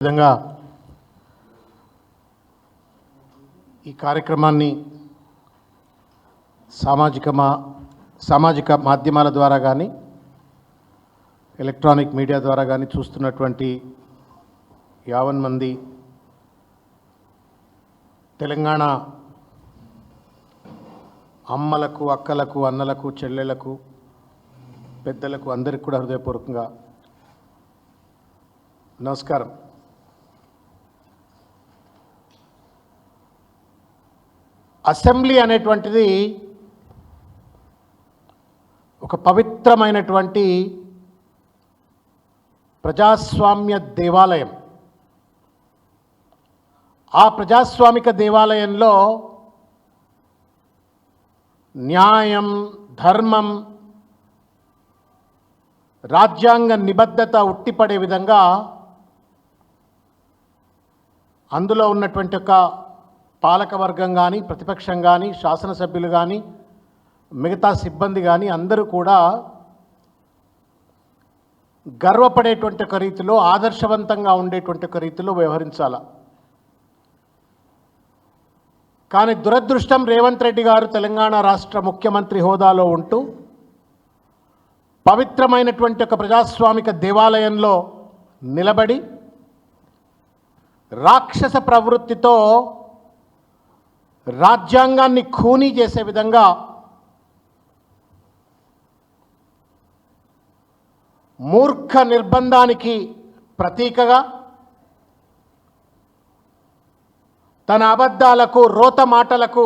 విధంగా ఈ కార్యక్రమాన్ని సామాజిక మాధ్యమాల ద్వారా కానీ ఎలక్ట్రానిక్ మీడియా ద్వారా కానీ చూస్తున్నటువంటి 50 మంది తెలంగాణ అమ్మలకు, అక్కలకు, అన్నలకు, చెల్లెలకు, పెద్దలకు అందరికీ కూడా హృదయపూర్వకంగా నమస్కారం. అసెంబ్లీ అనేటువంటిది ఒక పవిత్రమైనటువంటి ప్రజాస్వామ్య దేవాలయం. ఆ ప్రజాస్వామిక దేవాలయంలో న్యాయం, ధర్మం, రాజ్యాంగ నిబద్ధత ఉట్టిపడే విధంగా అందులో ఉన్నటువంటి ఒక పాలకవర్గం కానీ, ప్రతిపక్షం కానీ, శాసనసభ్యులు కానీ, మిగతా సిబ్బంది కానీ అందరూ కూడా గర్వపడేటువంటి ఒక రీతిలో, ఆదర్శవంతంగా ఉండేటువంటి ఒక రీతిలో వ్యవహరించాలి. కానీ దురదృష్టం, రేవంత్ రెడ్డి గారు తెలంగాణ రాష్ట్ర ముఖ్యమంత్రి హోదాలో ఉంటూ పవిత్రమైనటువంటి ఒక ప్రజాస్వామిక దేవాలయంలో నిలబడి రాక్షస ప్రవృత్తితో రాజ్యాంగాన్ని ఖూనీ చేసే విధంగా మూర్ఖ నిర్బంధానికి ప్రతీకగా తన అబద్ధాలకు, రోత మాటలకు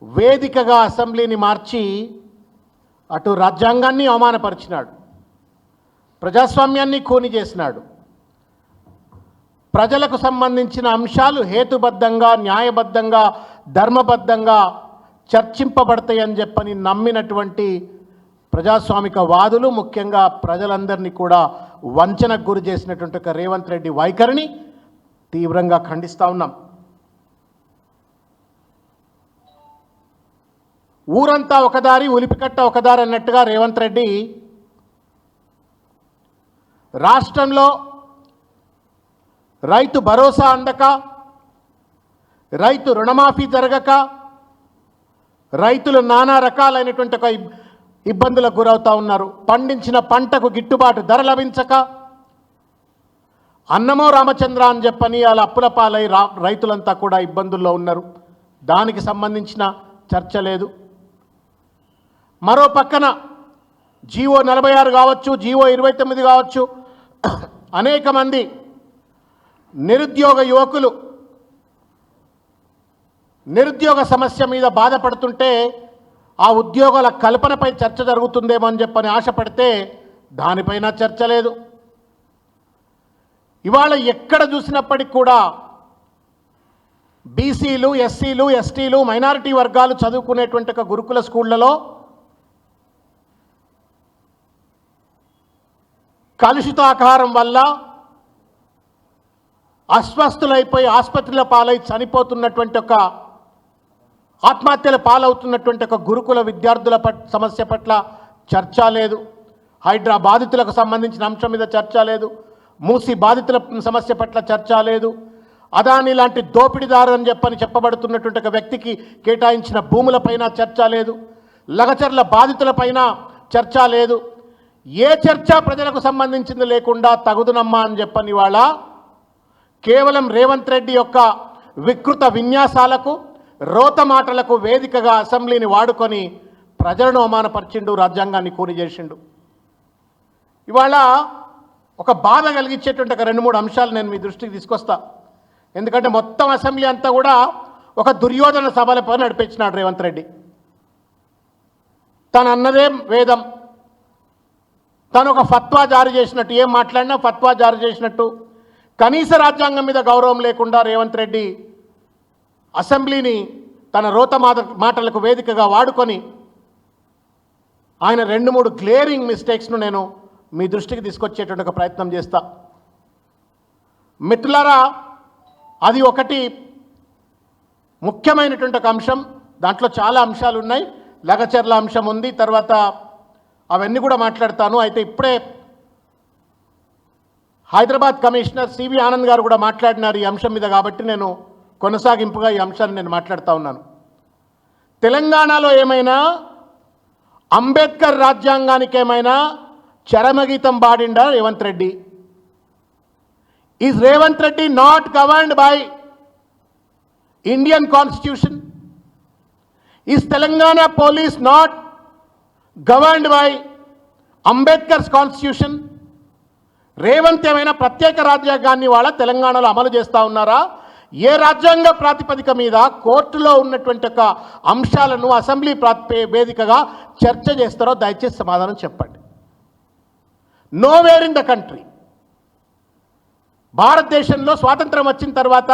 వేదికగా అసెంబ్లీని మార్చి అటు రాజ్యాంగాన్ని అవమానపరిచినాడు, ప్రజాస్వామ్యాన్ని ఖూనీ చేసినాడు. ప్రజలకు సంబంధించిన అంశాలు హేతుబద్ధంగా, న్యాయబద్ధంగా, ధర్మబద్ధంగా చర్చింపబడతాయని చెప్పని నమ్మినటువంటి ప్రజాస్వామిక వాదులు, ముఖ్యంగా ప్రజలందరినీ కూడా వంచనకు గురి చేసినటువంటి ఒక రేవంత్ రెడ్డి వైఖరిని తీవ్రంగా ఖండిస్తూ ఉన్నాం. ఊరంతా ఒకదారి, ఉలిపికట్ట ఒకదారి అన్నట్టుగా రేవంత్ రెడ్డి రాష్ట్రంలో రైతు భరోసా అందక, రైతు రుణమాఫీ జరగక, రైతులు నానా రకాలైనటువంటి ఒక ఇబ్బందులకు గురవుతూ ఉన్నారు. పండించిన పంటకు గిట్టుబాటు ధర లభించక, అన్నమో రామచంద్ర అని చెప్పని వాళ్ళ అప్పుల పాలై రైతులంతా కూడా ఇబ్బందుల్లో ఉన్నారు. దానికి సంబంధించిన చర్చ లేదు. మరో పక్కన జీవో 46 కావచ్చు, జీవో 29 కావచ్చు, అనేక మంది నిరుద్యోగ యువకులు నిరుద్యోగ సమస్య మీద బాధపడుతుంటే ఆ ఉద్యోగాల కల్పనపై చర్చ జరుగుతుందేమో అని చెప్పని ఆశపడితే దానిపైన చర్చ లేదు. ఇవాళ ఎక్కడ చూసినప్పటికీ కూడా బీసీలు, ఎస్సీలు, ఎస్టీలు, మైనారిటీ వర్గాలు చదువుకునేటువంటి ఒక గురుకుల స్కూళ్లలో కలుషిత ఆహారం వల్ల అస్వస్థులైపోయి ఆసుపత్రుల పాలై చనిపోతున్నటువంటి ఒక, ఆత్మహత్యల పాలవుతున్నటువంటి ఒక గురుకుల విద్యార్థుల సమస్య పట్ల చర్చ లేదు. హైడ్రా బాధితులకు సంబంధించిన అంశం మీద చర్చ లేదు. మూసి బాధితుల సమస్య పట్ల చర్చ లేదు. అదాని లాంటి దోపిడీదారు అని చెప్పబడుతున్నటువంటి ఒక వ్యక్తికి కేటాయించిన భూములపైన చర్చ లేదు. లగచర్ల బాధితులపైన చర్చ లేదు. ఏ చర్చ ప్రజలకు సంబంధించింది లేకుండా తగుదునమ్మా అని చెప్పని వాళ్ళ కేవలం రేవంత్ రెడ్డి యొక్క వికృత విన్యాసాలకు, రోత మాటలకు వేదికగా అసెంబ్లీని వాడుకొని ప్రజలను అవమానపరిచిండు, రాజ్యాంగాన్ని ఖూనీ చేసిండు. ఇవాళ ఒక బాధ కలిగించేటువంటి ఒక 2-3 అంశాలు నేను మీ దృష్టికి తీసుకొస్తా. ఎందుకంటే మొత్తం అసెంబ్లీ అంతా కూడా ఒక దుర్యోధన సభలపై నడిపించినాడు రేవంత్ రెడ్డి. తను అన్నదే వేదం, తను ఒక ఫత్వా జారీ చేసినట్టు, ఏం మాట్లాడినా ఫత్వా జారీ చేసినట్టు, కనీస రాజ్యాంగం మీద గౌరవం లేకుండా రేవంత్ రెడ్డి అసెంబ్లీని తన రోత మాటలకు వేదికగా వాడుకొని ఆయన 2-3 గ్లేరింగ్ మిస్టేక్స్ను నేను మీ దృష్టికి తీసుకొచ్చేటువంటి ఒక ప్రయత్నం చేస్తా. మిత్రులారా, అది ఒకటి ముఖ్యమైనటువంటి ఒక అంశం. దాంట్లో చాలా అంశాలు ఉన్నాయి. లగచర్ల అంశం ఉంది, తర్వాత అవన్నీ కూడా మాట్లాడతాను. అయితే ఇప్పుడే హైదరాబాద్ కమిషనర్ సివి ఆనంద్ గారు కూడా మాట్లాడినారు ఈ అంశం మీద, కాబట్టి నేను కొనసాగింపుగా ఈ అంశాన్ని నేను మాట్లాడుతూ ఉన్నాను. తెలంగాణలో ఏమైనా అంబేద్కర్ రాజ్యాంగానికి ఏమైనా చరమగీతం పాడిండా Revanth Reddy? Is Revanth Reddy not governed by Indian constitution? Is Telangana police not governed by Ambedkar's constitution? Revanth ఏమైనా ప్రత్యేక రాజ్యాంగాన్ని వాళ్ళ తెలంగాణలో అమలు చేస్తూ ఉన్నారా? ఏ రాజ్యాంగ ప్రాతిపదిక మీద కోర్టులో ఉన్నటువంటి ఒక అంశాలను అసెంబ్లీ వేదికగా చర్చ చేస్తారో దయచేసి సమాధానం చెప్పండి. నోవేర్ ఇన్ ద కంట్రీ, భారతదేశంలో స్వాతంత్రం వచ్చిన తర్వాత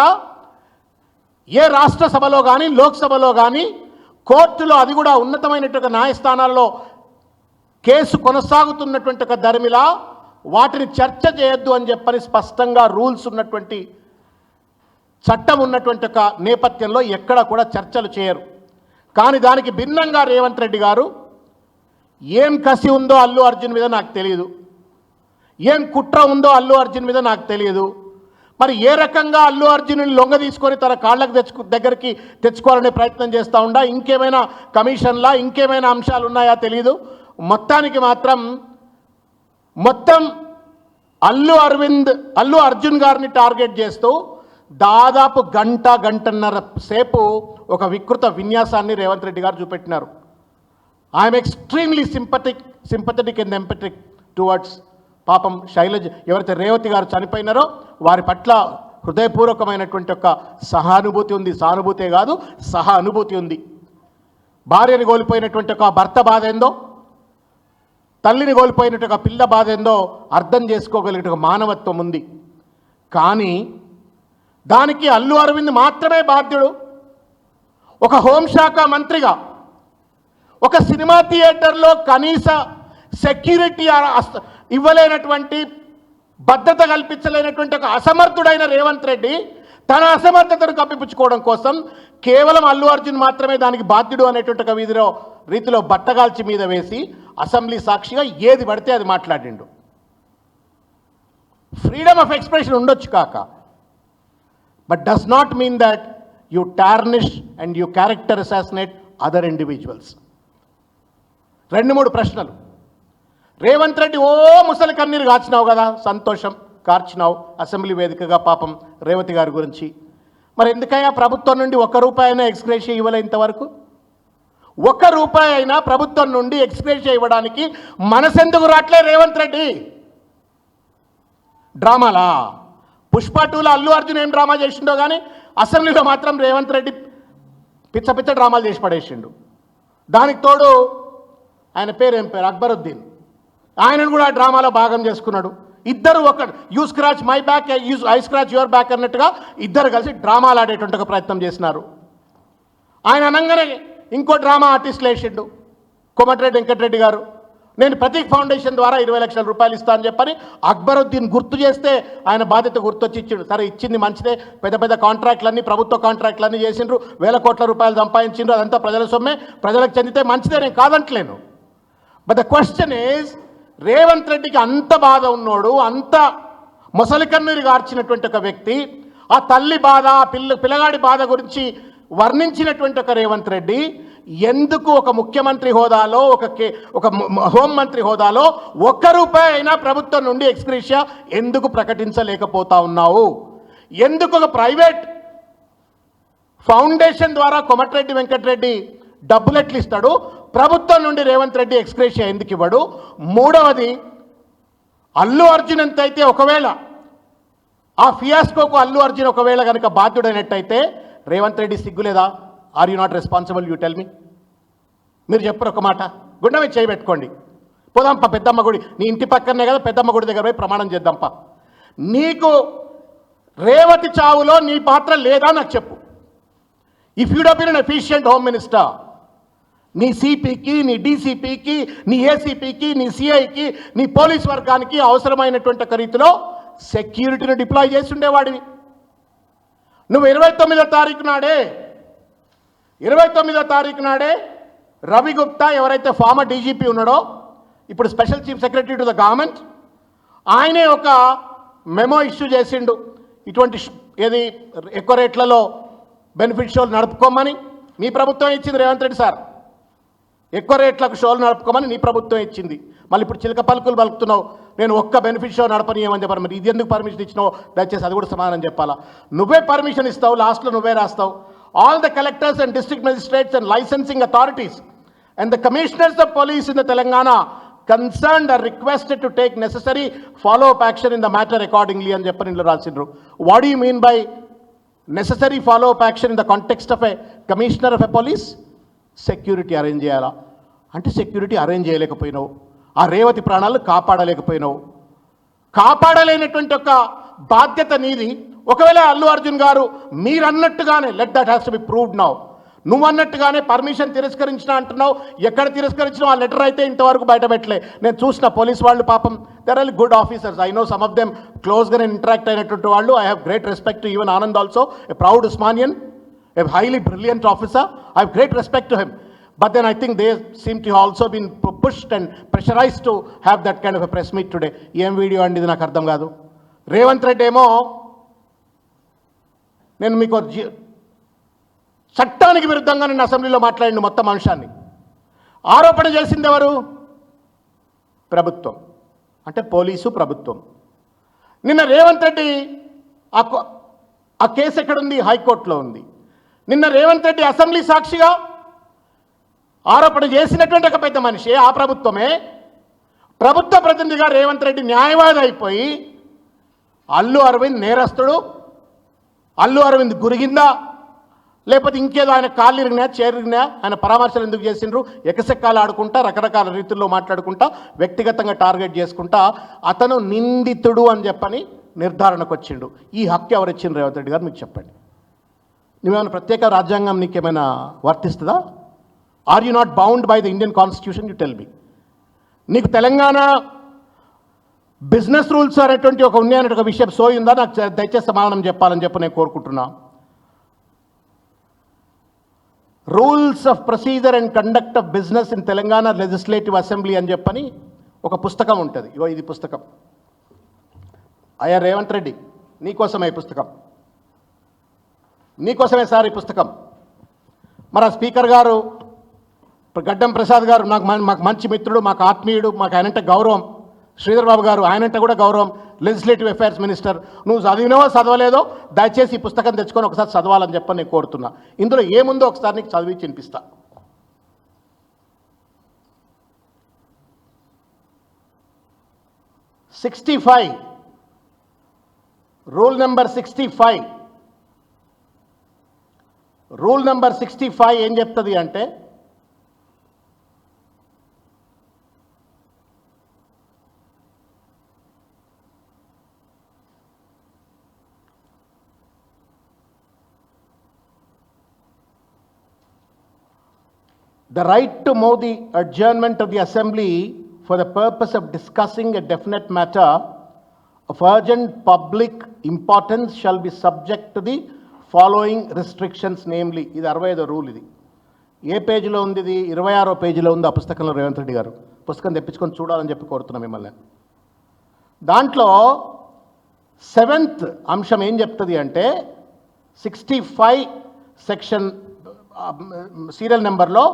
ఏ రాష్ట్ర సభలో కానీ లోక్సభలో కానీ కోర్టులో, అది కూడా ఉన్నతమైనటువంటి న్యాయస్థానాల్లో కేసు కొనసాగుతున్నటువంటి ఒక ధర్మిలా వాటిని చర్చ చేయొద్దు అని చెప్పని స్పష్టంగా రూల్స్ ఉన్నటువంటి చట్టం ఉన్నటువంటి ఒక నేపథ్యంలో ఎక్కడ కూడా చర్చలు చేయరు. కానీ దానికి భిన్నంగా రేవంత్ రెడ్డి గారు ఏం కసి ఉందో అల్లు అర్జున్ మీద నాకు తెలియదు, ఏం కుట్ర ఉందో అల్లు అర్జున్ మీద నాకు తెలియదు. మరి ఏ రకంగా అల్లు అర్జున్ని లొంగ తీసుకొని తన కాళ్ళకు దగ్గరికి తెచ్చుకోవాలనే ప్రయత్నం చేస్తూ ఉండా, ఇంకేమైనా కమిషన్లా ఇంకేమైనా అంశాలు ఉన్నాయా తెలియదు. మొత్తానికి మాత్రం అల్లు అర్జున్ గారిని టార్గెట్ చేస్తూ దాదాపు గంటన్నర సేపు ఒక వికృత విన్యాసాన్ని రేవంత్ రెడ్డి గారు చూపెట్టినారు. I'm extremely sympathetic and empathetic towards పాపం శైలజ్, ఎవరైతే రేవతి గారు చనిపోయినారో వారి పట్ల హృదయపూర్వకమైనటువంటి ఒక సహానుభూతి ఉంది. సానుభూతే కాదు, సహా అనుభూతి ఉంది. భార్యని కోల్పోయినటువంటి ఒక భర్త బాధ ఏందో, తల్లిని కోల్పోయినట్టు ఒక పిల్ల బాధ ఏందో అర్థం చేసుకోగలిగిన మానవత్వం ఉంది. కానీ దానికి అల్లు అరవింద్ మాత్రమే బాధ్యుడు. ఒక హోంశాఖ మంత్రిగా ఒక సినిమా థియేటర్లో కనీస సెక్యూరిటీ ఇవ్వలేనటువంటి, భద్రత కల్పించలేనటువంటి ఒక అసమర్థుడైన రేవంత్ రెడ్డి తన అసమర్థతను కప్పిపుచ్చుకోవడం కోసం కేవలం అల్లు అర్జున్ మాత్రమే దానికి బాధ్యుడు అనేటువంటి ఒక రీతిలో బట్టగాల్చి మీద వేసి అసెంబ్లీ సాక్షిగా ఏది పడితే అది మాట్లాడిండు. ఫ్రీడమ్ ఆఫ్ ఎక్స్ప్రెషన్ ఉండొచ్చు కాక, but does not mean that you tarnish and you character assassinate other individuals. 2-3 ప్రశ్నలు. రేవంత్ రెడ్డి ముసలి కన్నీరు కాచినావు కదా, సంతోషం, కార్చినావు అసెంబ్లీ వేదికగా పాపం రేవతి గారి గురించి. మరి ఎందుకయ్యా ప్రభుత్వం నుండి ₹1 అయినా ఎక్స్గ్రేషియా ఇవ్వలే ఇంతవరకు? ₹1 అయినా ప్రభుత్వం నుండి ఎక్స్గ్రేషియా ఇవ్వడానికి మనసెందుకు రాట్లే రేవంత్ రెడ్డి? డ్రామాలా? పుష్ప 2లో అల్లు అర్జున్ ఏం డ్రామా చేసిండో కానీ అసెంబ్లీలో మాత్రం రేవంత్ రెడ్డి పిచ్చ డ్రామాలు చేసి పడేసిండు. దానికి తోడు ఆయన ఏం పేరు అక్బరుద్దీన్, ఆయనను కూడా డ్రామాలో భాగం చేసుకున్నాడు. ఇద్దరు you scratch my back, I scratch your back అన్నట్టుగా ఇద్దరు కలిసి డ్రామాలు ఆడేటువంటి ఒక ప్రయత్నం చేసినారు. ఆయన అనగానే ఇంకో డ్రామా ఆర్టిస్టులు వేసిండు కోమటిరెడ్డి వెంకటరెడ్డి గారు. నేను ప్రతీక్ ఫౌండేషన్ ద్వారా 20 లక్షల రూపాయలు ఇస్తానని చెప్పని అక్బరుద్దీన్ గుర్తు చేస్తే ఆయన బాధ్యత గుర్తొచ్చి ఇచ్చిండు. సరే ఇచ్చింది మంచిదే, పెద్ద కాంట్రాక్ట్లన్నీ ప్రభుత్వ కాంట్రాక్ట్లన్నీ చేసిండ్రు, ₹1,000 కోట్ల సంపాదించిండ్రు, అదంతా ప్రజల సొమ్మే, ప్రజలకు చెందితే మంచిదే, నేను కాదంటలేను. But the question is, Revanth రెడ్డికి అంత బాధ ఉన్నోడు, అంత మొసలి కన్నీరు గార్చినటువంటి ఒక వ్యక్తి, ఆ తల్లి బాధ, ఆ పిల్లగాడి బాధ గురించి వర్ణించినటువంటి ఒక రేవంత్ రెడ్డి ఎందుకు ఒక ముఖ్యమంత్రి హోదాలో, ఒక హోంమంత్రి హోదాలో ₹1 అయినా ప్రభుత్వం నుండి ఎక్స్గ్రేషియా ఎందుకు ప్రకటించలేకపోతా ఉన్నావు? ఎందుకు ఒక ప్రైవేట్ ఫౌండేషన్ ద్వారా కోమటిరెడ్డి వెంకటరెడ్డి డబ్బులు ఎట్లు ఇస్తాడు, ప్రభుత్వం నుండి రేవంత్ రెడ్డి ఎక్స్గ్రేషియా ఎందుకు ఇవ్వడు? మూడవది, అల్లు అర్జున్ ఎంతైతే ఒకవేళ ఆ ఫియాస్కోకు అల్లు అర్జున్ ఒకవేళ కనుక బాధ్యుడైనట్టయితే రేవంత్ రెడ్డి సిగ్గులేదా? Are you not responsible? You tell me. మీరు చెప్పరు ఒక మాట, గుండె మీద చేయబెట్టుకోండి, పోదాంపా పెద్దమ్మ గుడి, నీ ఇంటి పక్కనే కదా, పెద్దమ్మ గుడి దగ్గర పోయి ప్రమాణం చేద్దాంపా. నీకు రేవతి చావులో నీ పాత్ర లేదా నాకు చెప్పు. If you'd been an efficient home minister, నీ సిపికి, నీ డీసీపీకి, నీ ఏసీపీకి, నీ సిఐకి, నీ పోలీస్ వర్గానికి అవసరమైనటువంటి ఒక రీతిలో సెక్యూరిటీని డిప్లాయ్ చేసి ఉండేవాడివి. నువ్వు 29వ తారీఖు నాడే రవి గుప్తా, ఎవరైతే ఫార్మర్ డీజీపీ ఉన్నాడో, ఇప్పుడు special chief secretary to the government, ఆయనే ఒక మెమో ఇష్యూ చేసిండు ఇటువంటి ఏది ఎక్కువ రేట్లలో బెనిఫిట్ షోలు నడుపుకోమని మీ ప్రభుత్వం ఇచ్చింది రేవంత్ రెడ్డి సార్. ఎక్కువ రేట్లకు షోలు నడుపుకోమని నీ ప్రభుత్వం ఇచ్చింది. మళ్ళీ ఇప్పుడు చిలక పలుకులు పలుకుతున్నావు, నేను ఒక్క బెనిఫిట్ షో నడపనీయమని చెప్పారు. మరి ఇది ఎందుకు పర్మిషన్ ఇచ్చినావు దయచేసి అది కూడా సమాధానం చెప్పాలా. నువ్వే పర్మిషన్ ఇస్తావు, లాస్ట్లో నువ్వే రాస్తావు. All the collectors and district magistrates and licensing authorities and the commissioners of police in the Telangana concerned are requested to take necessary follow-up action in the matter accordingly అని చెప్పని ఇందులో రాసిండ్రు. What do you mean by necessary follow-up action in the context of a commissioner of a police? Security arrange చేయాలా అంటే security arrange చేయలేకపోయినావు, ఆ రేవతి ప్రాణాలు కాపాడలేకపోయినావు. కాపాడలేనటువంటి ఒక బాధ్యత నీది. ఒకవేళ అల్లు అర్జున్ గారు మీరన్నట్టుగానే let that has to be proved now, నువ్వు అన్నట్టుగానే పర్మిషన్ తిరస్కరించిన అంటున్నావు. ఎక్కడ తిరస్కరించినా ఆ లెటర్ అయితే ఇంతవరకు బయటపెట్టలే. నేను చూసిన పోలీస్ వాళ్ళు పాపం there are good officers. I know some of them క్లోజ్గా నేను ఇంటరాక్ట్ అయినటువంటి వాళ్ళు. I have great respect to even Anand also, a proud Osmanian, a highly brilliant officer. I have great respect to him. But then I think they seem to have also been pushed and pressurized to have that kind of a press meet today. ఏం video అండి ఇది నాకు అర్థం కాదు. రేవంత్ రెడ్డి ఏమో నేను మీకు చట్టానికి విరుద్ధంగా నేను అసెంబ్లీలో మాట్లాడిన మొత్తం అంశాన్ని ఆరోపణ చేసింది ఎవరు? ప్రభుత్వం, అంటే పోలీసు ప్రభుత్వం. నిన్న రేవంత్ రెడ్డి ఆ కేసు ఎక్కడుంది? హైకోర్టులో ఉంది. నిన్న రేవంత్ రెడ్డి అసెంబ్లీ సాక్షిగా ఆరోపణ చేసినటువంటి ఒక పెద్ద మనిషి ఆ ప్రభుత్వమే ప్రభుత్వ ప్రతినిధిగా రేవంత్ రెడ్డి న్యాయవాది అయిపోయి అల్లు అరవింద్ నేరస్తుడు, అల్లు అరవింద్ గురిగిందా లేకపోతే ఇంకేదో ఆయన కాళ్ళు ఇరిగినా చేరిగినా ఆయన పరామర్శలు ఎందుకు చేసిండ్రు? ఎకసెక్కాలు ఆడుకుంటా రకరకాల రీతుల్లో మాట్లాడుకుంటా వ్యక్తిగతంగా టార్గెట్ చేసుకుంటా అతను నిందితుడు అని చెప్పని నిర్ధారణకు వచ్చిండు. ఈ హక్కు ఎవరు ఇచ్చిండ్రు రేవంత్ రెడ్డి గారు మీకు చెప్పండి. నువ్వేమైనా ప్రత్యేక రాజ్యాంగం నీకేమైనా వర్తిస్తుందా? Are you not bound by the Indian constitution? You tell me. నీకు తెలంగాణ బిజినెస్ రూల్స్ అనేటువంటి ఒక ఉన్నాయనే ఒక విషయం సోయిందా? నాకు దయచేసి సమాధానం చెప్పాలని చెప్పి నేను కోరుకుంటున్నా. Rules of procedure and conduct of business in Telangana legislative assembly అని చెప్పని ఒక పుస్తకం ఉంటుంది. ఇగో ఇది పుస్తకం. అయ్యా రేవంత్ రెడ్డి, నీకోసమే ఈ పుస్తకం, నీకోసమే సార్ ఈ పుస్తకం. మరి ఆ స్పీకర్ గారు గడ్డం ప్రసాద్ గారు మాకు మంచి మిత్రుడు, మాకు ఆత్మీయుడు, మాకు ఆయనంటే గౌరవం. శ్రీధర్ బాబు గారు ఆయనంటే కూడా గౌరవం, లెజిస్లేటివ్ అఫైర్స్ మినిస్టర్. నువ్వు చదివినవో చదవలేదో దయచేసి ఈ పుస్తకం తెచ్చుకొని ఒకసారి చదవాలని చెప్పని నేను కోరుతున్నా. ఇందులో ఏముందో ఒకసారి నీకు చదివి వినిపిస్తా. రూల్ నెంబర్ 65 రూల్ నెంబర్ 65 ఏం చెప్తుంది అంటే, the right to move the adjournment of the assembly for the purpose of discussing a definite matter of urgent public importance shall be subject to the following restrictions, namely. ఇది 65వ rule. ఇది ఏ పేజీలో ఉంది? ఇది 26వ పేజీలో ఉంది ఆ పుస్తకంలో. రేవంత్ రెడ్డి గారు పుస్తకం తెప్పించుకొని చూడాలని చెప్పి కోరుతున్నాం మిమ్మల్ని. దాంట్లో 7th అంశం ఏం చెప్తుంది అంటే, 65 సెక్షన్ సీరియల్ నెంబర్లో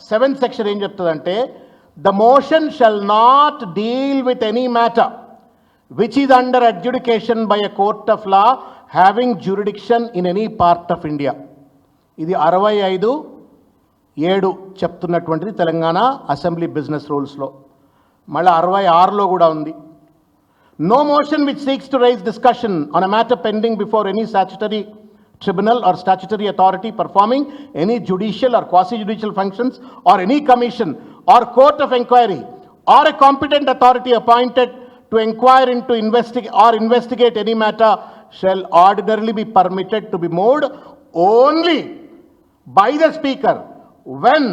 7th సెక్షన్ ఏం చెప్తుందంటే, the motion shall not deal with any matter which is under adjudication by a court of law having jurisdiction in any part of India. ఇది 65(7) చెప్తున్నటువంటిది తెలంగాణ అసెంబ్లీ బిజినెస్ రూల్స్లో. మళ్ళీ 66లో కూడా ఉంది. No motion which seeks to raise discussion on a matter pending before any statutory tribunal or statutory authority performing any judicial or quasi-judicial functions or any commission or court of inquiry or a competent authority appointed to inquire into investigate any matter shall ordinarily be permitted to be moved only by the speaker when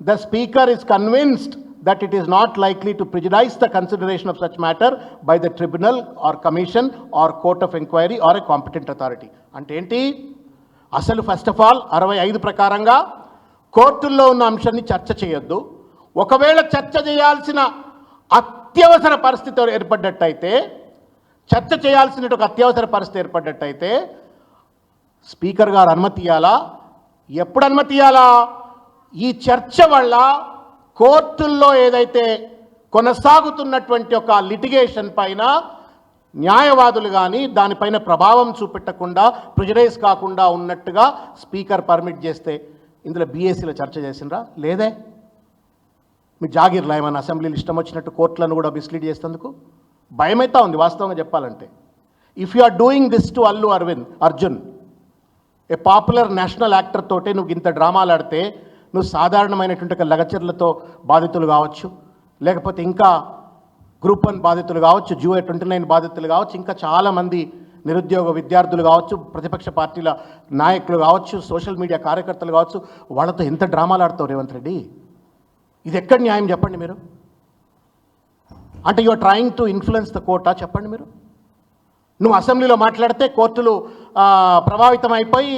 the speaker is convinced that it is not likely to prejudice the consideration of such matter by the tribunal or commission or court of inquiry or a competent authority. అంటే ఏంటి? అసలు first of all 65 ప్రకారంగా కోర్టుల్లో ఉన్న అంశాన్ని చర్చ చేయొద్దు. ఒకవేళ చర్చ చేయాల్సిన అత్యవసర పరిస్థితి ఏర్పడ్డట్టయితే చర్చ చేయాల్సిన ఒక అత్యవసర పరిస్థితి ఏర్పడ్డట్టయితే స్పీకర్ గారు అనుమతి ఇవ్వాలా? ఎప్పుడు అనుమతి ఇవ్వాలా? ఈ చర్చ వల్ల కోర్టుల్లో ఏదైతే కొనసాగుతున్నటువంటి ఒక లిటిగేషన్ పైన న్యాయవాదులు కానీ దానిపైన ప్రభావం చూపెట్టకుండా ప్రెజరైజ్ కాకుండా ఉన్నట్టుగా స్పీకర్ పర్మిట్ చేస్తే ఇందులో బీఎస్సీలో చర్చ చేసినరా? లేదే. మీ జాగీర్లా ఏమైనా అసెంబ్లీలు ఇష్టం వచ్చినట్టు కోర్టులను కూడా మిస్లీడ్ చేసేందుకు భయమైతే ఉంది వాస్తవంగా చెప్పాలంటే. If you are doing this to Allu Arjun, a popular national actor తోటే నువ్వు ఇంత డ్రామాలు ఆడితే నువ్వు సాధారణమైనటువంటి లగచర్లతో బాధితులు కావచ్చు, లేకపోతే ఇంకా గ్రూప్ 1 బాధితులు కావచ్చు, June 29 బాధితులు కావచ్చు, ఇంకా చాలామంది నిరుద్యోగ విద్యార్థులు కావచ్చు, ప్రతిపక్ష పార్టీల నాయకులు కావచ్చు, సోషల్ మీడియా కార్యకర్తలు కావచ్చు, వాళ్ళతో ఎంత డ్రామాలు ఆడతావు రేవంత్ రెడ్డి? ఇది ఎక్కడ న్యాయం చెప్పండి మీరు? అంటే you are trying to influence the కోర్టా? చెప్పండి మీరు. నువ్వు అసెంబ్లీలో మాట్లాడితే కోర్టులు ప్రభావితం అయిపోయి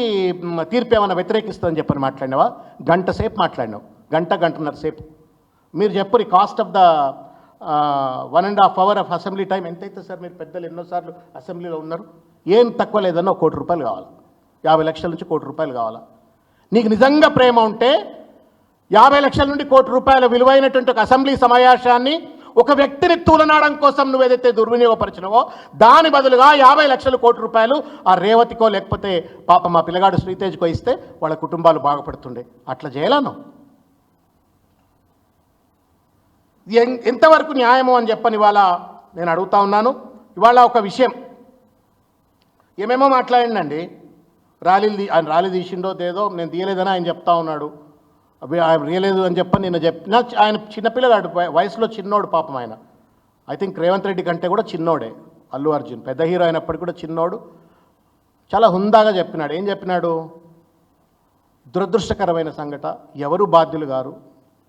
తీర్పు ఏమైనా వ్యతిరేకిస్తుందని చెప్పని మాట్లాడినావా? గంట సేపు మాట్లాడినావు, గంటన్నర సేపు. మీరు చెప్పరు cost of the 1.5 hour of assembly time ఎంత అవుతుంది సార్? మీరు పెద్దలు ఎన్నోసార్లు అసెంబ్లీలో ఉన్నారు. ఏం తక్కువ లేదన్నా ₹1 కోటి కావాలి, 50 లక్షల నుంచి ₹1 కోటి కావాలా? నీకు నిజంగా ప్రేమ ఉంటే 50 లక్షల నుండి ₹1 కోటి విలువైనటువంటి ఒక అసెంబ్లీ సమావేశాన్ని ఒక వ్యక్తిని తూలనాడడం కోసం నువ్వు ఏదైతే దుర్వినియోగపరిచినవో దాని బదులుగా 50 లక్షలు ₹1 కోటి ఆ రేవతికో లేకపోతే పాప మా పిల్లగాడు శ్రీతేజ్కో ఇస్తే వాళ్ళ కుటుంబాలు బాగుపడుతుండే. అట్లా చేయలేను. ఎంతవరకు న్యాయము అని చెప్పని ఇవాళ నేను అడుగుతా ఉన్నాను. ఇవాళ ఒక విషయం ఏమేమో మాట్లాడిండండి. ఆయన ర్యాలీ తీసిండో ఏదో నేను తీయలేదని ఆయన చెప్తా ఉన్నాడు. ఆయన తీయలేదు అని చెప్పని నేను చెప్పిన. ఆయన చిన్నపిల్లగాడు, వయసులో చిన్నోడు పాపం. ఆయన ఐ థింక్ రేవంత్ రెడ్డి కంటే కూడా చిన్నోడే అల్లు అర్జున్. పెద్ద హీరో అయినప్పటికీ కూడా చిన్నోడు. చాలా హుందాగా చెప్పినాడు. ఏం చెప్పినాడు? దురదృష్టకరమైన సంఘటన, ఎవరు బాధ్యులు గారు,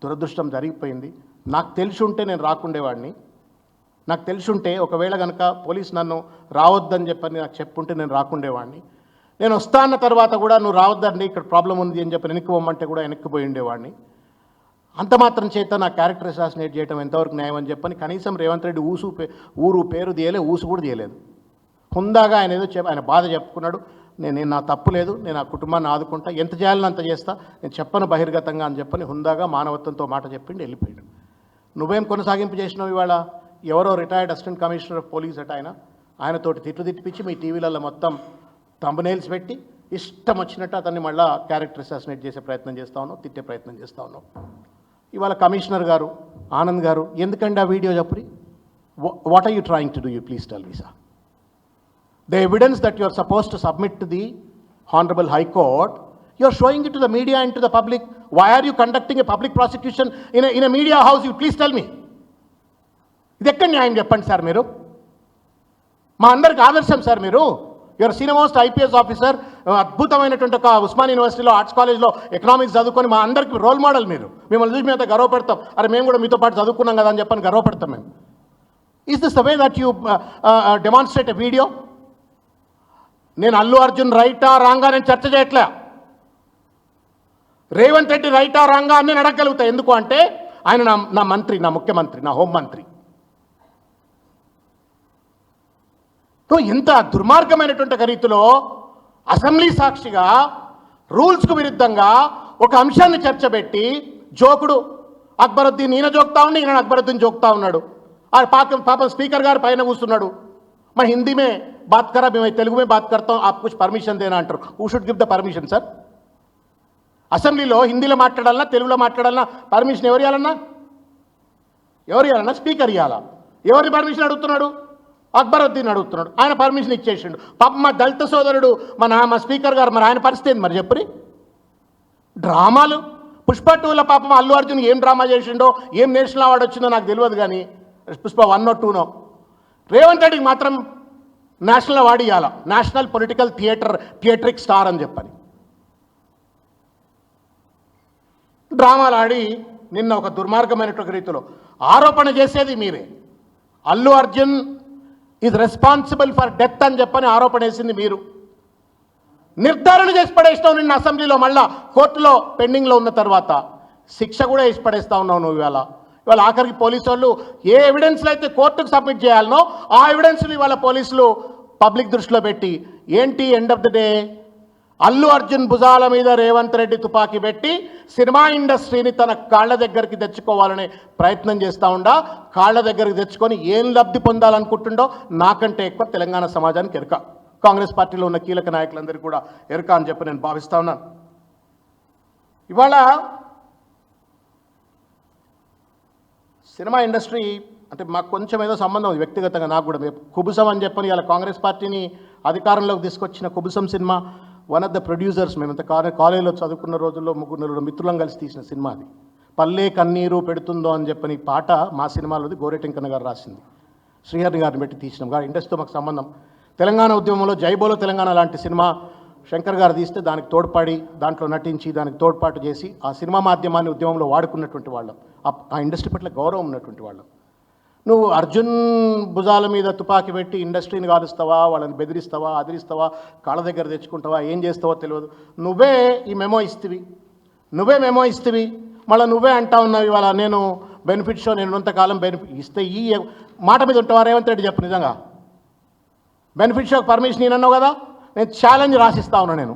దురదృష్టం జరిగిపోయింది. నాకు తెలిసి ఉంటే నేను రాకుండేవాడిని. నాకు తెలిసి ఉంటే ఒకవేళ కనుక పోలీసు నన్ను రావద్దని చెప్పని నాకు చెప్పుంటే నేను రాకుండేవాడిని. నేను వస్తా అన్న తర్వాత కూడా నువ్వు రావద్దండి ఇక్కడ ప్రాబ్లం ఉంది అని చెప్పి వెనక్కి పోమంటే కూడా వెనక్కిపోయి ఉండేవాడిని. అంత మాత్రం చేత నా క్యారెక్టర్ అసాసినేట్ చేయడం ఎంతవరకు న్యాయం అని చెప్పని కనీసం రేవంత్ రెడ్డి ఊరు పేరు తీయలే, ఊసు కూడా తీయలేదు. హుందాగా ఆయన ఏదో ఆయన బాధ చెప్పుకున్నాడు. నేను నా తప్పు లేదు, నేను ఆ కుటుంబాన్ని ఆదుకుంటా, ఎంత చేయాలని అంత చేస్తా, నేను చెప్పను బహిర్గతంగా అని చెప్పని హుందాగా మానవత్వంతో మాట చెప్పిండి వెళ్ళిపోయాడు. నువ్వేం కొనసాగింపు చేసినావు? ఇవాళ ఎవరో retired assistant commissioner of police అట ఆయనతోటి తిట్టిపిచ్చి మీ టీవీలలో మొత్తం థంబ్నెయిల్స్ పెట్టి ఇష్టం వచ్చినట్టు అతన్ని మళ్ళీ క్యారెక్టర్ అసాసినేట్ చేసే ప్రయత్నం చేస్తూ ఉన్నావు, తిట్టే ప్రయత్నం చేస్తూ ఉన్నావు. ఇవాళ కమిషనర్ గారు ఆనంద్ గారు ఎందుకండి ఆ వీడియో చెప్పురి? What are you trying to do? You please tell me sir. The evidence that you are supposed to submit to the Honorable High Court, you are showing it to the media and to the public. Why are you conducting a public prosecution in a media house? You please tell me. ఇది ఎక్కడ న్యాయం చెప్పండి sir మీరు? మా అందరికి ఆదర్శం sir మీరు. Your senior most IPS officer, అద్భుతమైనటువంటి ఒక ఉస్మాన్ యూనివర్సిటీలో ఆర్ట్స్ కాలేజ్లో ఎకనామిక్స్ చదువుకొని మా అందరికి రోల్ మోడల్ మీరు. మిమ్మల్ని చూసి మేము గర్వపడతాం. అరే మేము కూడా మీతో పాటు చదువుకున్నాం కదా అని చెప్పని గర్వపడతాం మేము. Is this the way that you demonstrate a video? నేను అల్లు అర్జున్ రైటా రాంగా నేను చర్చ చేయట్లే. రేవంత్ రెడ్డి రైటా రాంగా అని నేను అడగగలుగుతా. ఎందుకు అంటే ఆయన నా మంత్రి, నా ముఖ్యమంత్రి, నా హోంమంత్రి. ఎంత దుర్మార్గమైనటువంటి రీతిలో అసెంబ్లీ సాక్షిగా రూల్స్కు విరుద్ధంగా ఒక అంశాన్ని చర్చబెట్టి జోకుడు అక్బరుద్దీన్ ఈయన జోక్తా ఉండి ఈయన అక్బరుద్దీన్ జోక్తా ఉన్నాడు. ఆ పాపం స్పీకర్ గారు పైన కూర్చున్నాడు. मैं हिंदी में बात करा, मैं तेलुगु में बात करता हूँ, आप कुछ परमिशन देना अंటారు. Who should give the permission sir? అసెంబ్లీలో హిందీలో మాట్లాడాలన్నా తెలుగులో మాట్లాడాలన్నా పర్మిషన్ ఎవరు ఇవ్వాలన్నా? స్పీకర్ ఇవ్వాలా? ఎవరి పర్మిషన్ అడుగుతున్నాడు? అక్బరుద్దీన్ అడుగుతున్నాడు. ఆయన పర్మిషన్ ఇచ్చేసిండు. పాప మా దళిత సోదరుడు మా స్పీకర్ గారు, మరి ఆయన పరిస్థితి ఏంది మరి చెప్పరి? డ్రామాలు. పుష్ప 2లో పాపం అల్లు అర్జున్ ఏం డ్రామా చేసిండో, ఏం నేషనల్ అవార్డు వచ్చిందో నాకు తెలియదు. కానీ పుష్ప 1 or 2 రేవంత్ రెడ్డికి మాత్రం నేషనల్ అవార్డు ఇవ్వాలా, నేషనల్ పొలిటికల్ థియేట్రిక్ స్టార్ అని చెప్పని డ్రామాలు ఆడి నిన్న ఒక దుర్మార్గమైనటువంటి రీతిలో ఆరోపణ చేసేది మీరే. Allu Arjun is responsible for death అని చెప్పని ఆరోపణ వేసింది మీరు. నిర్ధారణ చేసి పడేసినావు నిన్న అసెంబ్లీలో. మళ్ళా కోర్టులో పెండింగ్లో ఉన్న తర్వాత శిక్ష కూడా వేసి పడేస్తా ఉన్నావు నువ్వు. ఇవాళ ఇవాళ ఆఖరికి పోలీసు వాళ్ళు ఏ ఎవిడెన్స్లు అయితే కోర్టుకు సబ్మిట్ చేయాలనో ఆ ఎవిడెన్స్లు ఇవాళ పోలీసులు పబ్లిక్ దృష్టిలో పెట్టి ఏంటి end of the day Allu Arjun భుజాల మీద రేవంత్ రెడ్డి తుపాకీ పెట్టి సినిమా ఇండస్ట్రీని తన కాళ్ళ దగ్గరికి తెచ్చుకోవాలనే ప్రయత్నం చేస్తూ ఉండా కాళ్ళ దగ్గరికి తెచ్చుకొని ఏం లబ్ధి పొందాలనుకుంటుండో నాకంటే ఎక్కువ తెలంగాణ సమాజానికి ఎరుక, కాంగ్రెస్ పార్టీలో ఉన్న కీలక నాయకులందరికీ కూడా ఎరుక అని చెప్పి నేను భావిస్తూ ఉన్నాను. ఇవాళ సినిమా ఇండస్ట్రీ అంటే మాకు కొంచెం ఏదో సంబంధం ఉంది వ్యక్తిగతంగా, నాకు కూడా కుబుసం అని చెప్పని ఇలా కాంగ్రెస్ పార్టీని అధికారంలోకి తీసుకొచ్చిన Kubusam cinema one of the producers, మేమంత కాలేజీలో చదువుకున్న రోజుల్లో ముగ్గురు మిత్రులం కలిసి తీసిన సినిమా అది. పల్లె కన్నీరు పెడుతుందో అని చెప్పని పాట మా సినిమాలోది గోరెటెంకన్న గారు రాసింది, శ్రీహరి గారిని పెట్టి తీసినాం. గారు ఇండస్ట్రీతో మాకు సంబంధం. తెలంగాణ ఉద్యమంలో జైబోలో తెలంగాణ లాంటి సినిమా శంకర్ గారు తీస్తే దానికి తోడ్పడి దాంట్లో నటించి దానికి తోడ్పాటు చేసి ఆ సినిమా మాధ్యమాన్ని ఉద్యమంలో వాడుకున్నటువంటి వాళ్ళం, ఆ ఇండస్ట్రీ పట్ల గౌరవం ఉన్నటువంటి వాళ్ళం. నువ్వు అర్జున్ భుజాల మీద తుపాకీ పెట్టి ఇండస్ట్రీని కాలుస్తావా, వాళ్ళని బెదిరిస్తావా, అదిరిస్తావా, కాళ్ళ దగ్గర తెచ్చుకుంటావా, ఏం చేస్తావో తెలియదు. నువ్వే ఈ మెమో ఇస్తేవి మళ్ళీ నువ్వే అంటా ఉన్నావు ఇవాళ నేను బెనిఫిట్ షో నేను ఉన్నంతకాలం బెనిఫిట్ ఇస్తే ఈ మాట మీద ఉంటావా రేవంత్ రెడ్డి చెప్పు నిజంగా. బెనిఫిట్ షోకి పర్మిషన్ నేనన్నావు కదా, నేను ఛాలెంజ్ రాసిస్తా ఉన్నా. నేను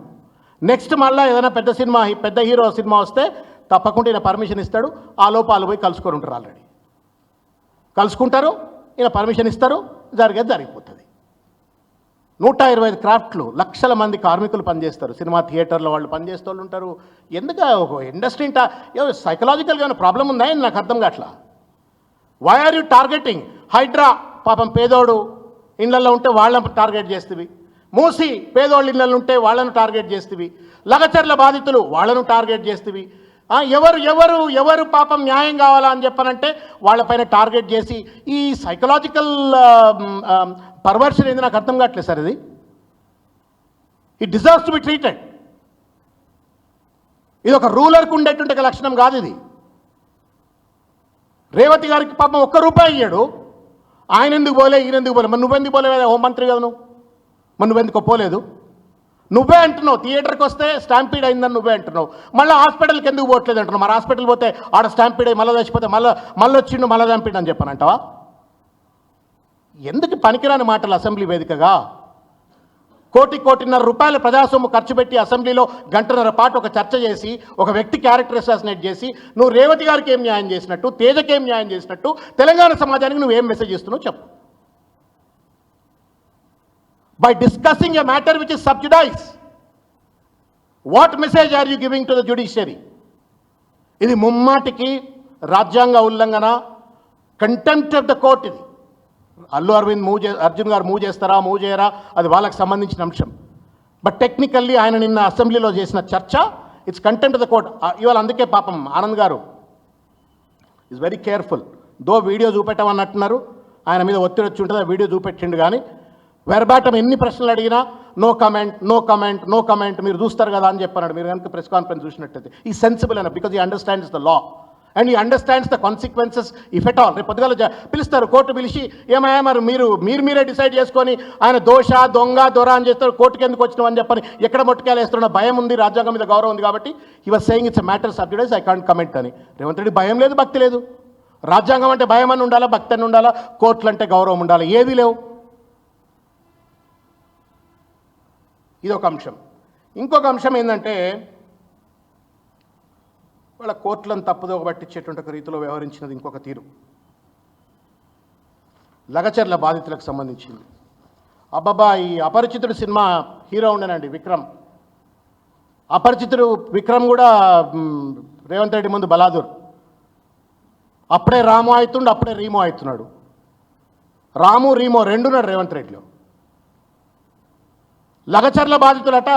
నెక్స్ట్ మళ్ళీ ఏదైనా పెద్ద హీరో సినిమా వస్తే తప్పకుండా ఈయన పర్మిషన్ ఇస్తాడు, ఆ లోపాలు పోయి కలుసుకొని ఉంటారు. ఆల్రెడీ కలుసుకుంటారు, ఈయన పర్మిషన్ ఇస్తారు, జరిగిపోతుంది. 125 క్రాఫ్ట్లు, లక్షల మంది కార్మికులు పనిచేస్తారు, సినిమా థియేటర్లో వాళ్ళు పనిచేసే వాళ్ళు ఉంటారు. ఎందుకు ఒక ఇండస్ట్రీ సైకలాజికల్గా ఏమైనా ప్రాబ్లం ఉందా అని నాకు అర్థం కావట్లా. Why are you targeting Hydraa? పాపం పేదోడు ఇళ్లలో ఉంటే వాళ్ళని టార్గెట్ చేస్తేవి, మూసి పేదోళ్ళు ఇళ్లలో ఉంటే వాళ్ళను టార్గెట్ చేస్తేవి, లగచర్ల బాధితులు వాళ్ళను టార్గెట్ చేస్తేవి. ఎవరు పాపం న్యాయం కావాలా అని చెప్పనంటే వాళ్ళపైన టార్గెట్ చేసి ఈ సైకలాజికల్ పర్వర్షన్ ఏంది నాకు అర్థం కావట్లేదు సార్. ఇది it deserves to be treated. ఇది ఒక రూలర్కి ఉండేటువంటి లక్షణం కాదు ఇది. రేవతి గారికి పాపం ₹1 ఇయ్యాడు, ఆయన ఎందుకు పోలే, ఈయన ఎందుకు పోలే? మరి నువ్వెందుకు పోలేదా? హోంమంత్రి కదా నువ్వు, మరి నువ్వెందుకు పోలేదు? నువ్వే అంటున్నావు థియేటర్కి వస్తే స్టాంపీడ్ అయిందని నువ్వే అంటున్నావు. మళ్ళీ హాస్పిటల్కి ఎందుకు పోవట్లేదు అంటున్నావు. మరి హాస్పిటల్ పోతే ఆడ స్టాంపీడ్ అయ్యి మళ్ళీ చచ్చిపోతే మళ్ళీ వచ్చిండు మళ్ళీ చంపీడ్ అని చెప్పానంటావా? ఎందుకు పనికిరాని మాటలు అసెంబ్లీ వేదికగా? ₹1.5 కోట్ల ప్రజాసొమ్ము ఖర్చు పెట్టి అసెంబ్లీలో 1.5 గంటల పాటు ఒక చర్చ చేసి ఒక వ్యక్తి క్యారెక్టర్ అసాసినేట్ చేసి నువ్వు రేవతి గారికి ఏం న్యాయం చేసినట్టు, తేజకి ఏం న్యాయం చేసినట్టు, తెలంగాణ సమాజానికి నువ్వేం మెసేజ్ ఇస్తున్నావు చెప్పు. By discussing a matter which is sub judice, what message are you giving to the judiciary? ఇది ముమ్మాటికి రాజ్యాంగ ఉల్లంఘన, కంటెంప్ట్ ఆఫ్ ద కోర్ట్. ఇది అర్జున్ గారు మూవ్ చేస్తారా మూవ్ చేయరా అది వాళ్ళకి సంబంధించిన అంశం. బట్ టెక్నికల్లీ ఆయన నిన్న అసెంబ్లీలో చేసిన చర్చ it's contempt of the court. ఇవాళ అందుకే పాపం ఆనంద్ గారు ఈజ్ వెరీ కేర్ఫుల్. వీడియో చూపెట్టమన్నట్టున్నారు, ఆయన మీద ఒత్తిడి వచ్చి ఉంటుంది, ఆ వీడియో చూపెట్టిండు. కానీ వెర్బాటం ఎన్ని ప్రశ్నలు అడిగినా నో కమెంట్ మీరు చూస్తారు కదా అని చెప్పన్నాడు. మీరు కనుక ప్రెస్ కాన్ఫరెన్స్ చూసినట్టయితే ఈ సెన్సిబుల్ అయినా బికాజ్ ఈ అండర్స్టాండ్స్ ద లా అండ్ ఈ understands the consequences if at all. రేపు పొద్దుగాల పిలుస్తారు కోర్టు పిలిచి, ఏమయ్యా మరి మీరే డిసైడ్ చేసుకొని ఆయన దొర అని చేస్తారు, కోర్టుకి ఎందుకు వచ్చినాం అని చెప్పని ఎక్కడ మొట్టకాయలు వేస్తున్న భయం ఉంది, రాజ్యాంగం మీద గౌరవం ఉంది కాబట్టి హి was saying it's a matter sub జుడిస్, I can't comment అని. రేవంత్ రెడ్డి భయం లేదు, భక్తి లేదు. రాజ్యాంగం అంటే భయం అని ఉండాలా, భక్తి అని ఉండాలా, కోర్టులు అంటే గౌరవం ఉండాలి, ఏది లేవు. ఇదొక అంశం. ఇంకొక అంశం ఏంటంటే వాళ్ళ కోర్టులను తప్పుదో పట్టించేటువంటి ఒక రీతిలో వ్యవహరించినది ఇంకొక తీరు. లగచర్ల బాధితులకు సంబంధించింది. అబ్బాబా ఈ అపరిచితుడు సినిమా హీరో ఉండేనండి విక్రమ్. అపరిచితుడు విక్రమ్ కూడా రేవంత్ రెడ్డి ముందు బలాదూర్. అప్పుడే రాము అవుతుండు, అప్పుడే రీమో అవుతున్నాడు. రాము రీమో రెండున్నాడు రేవంత్ రెడ్డిలో. లగచర్ల బాధితులట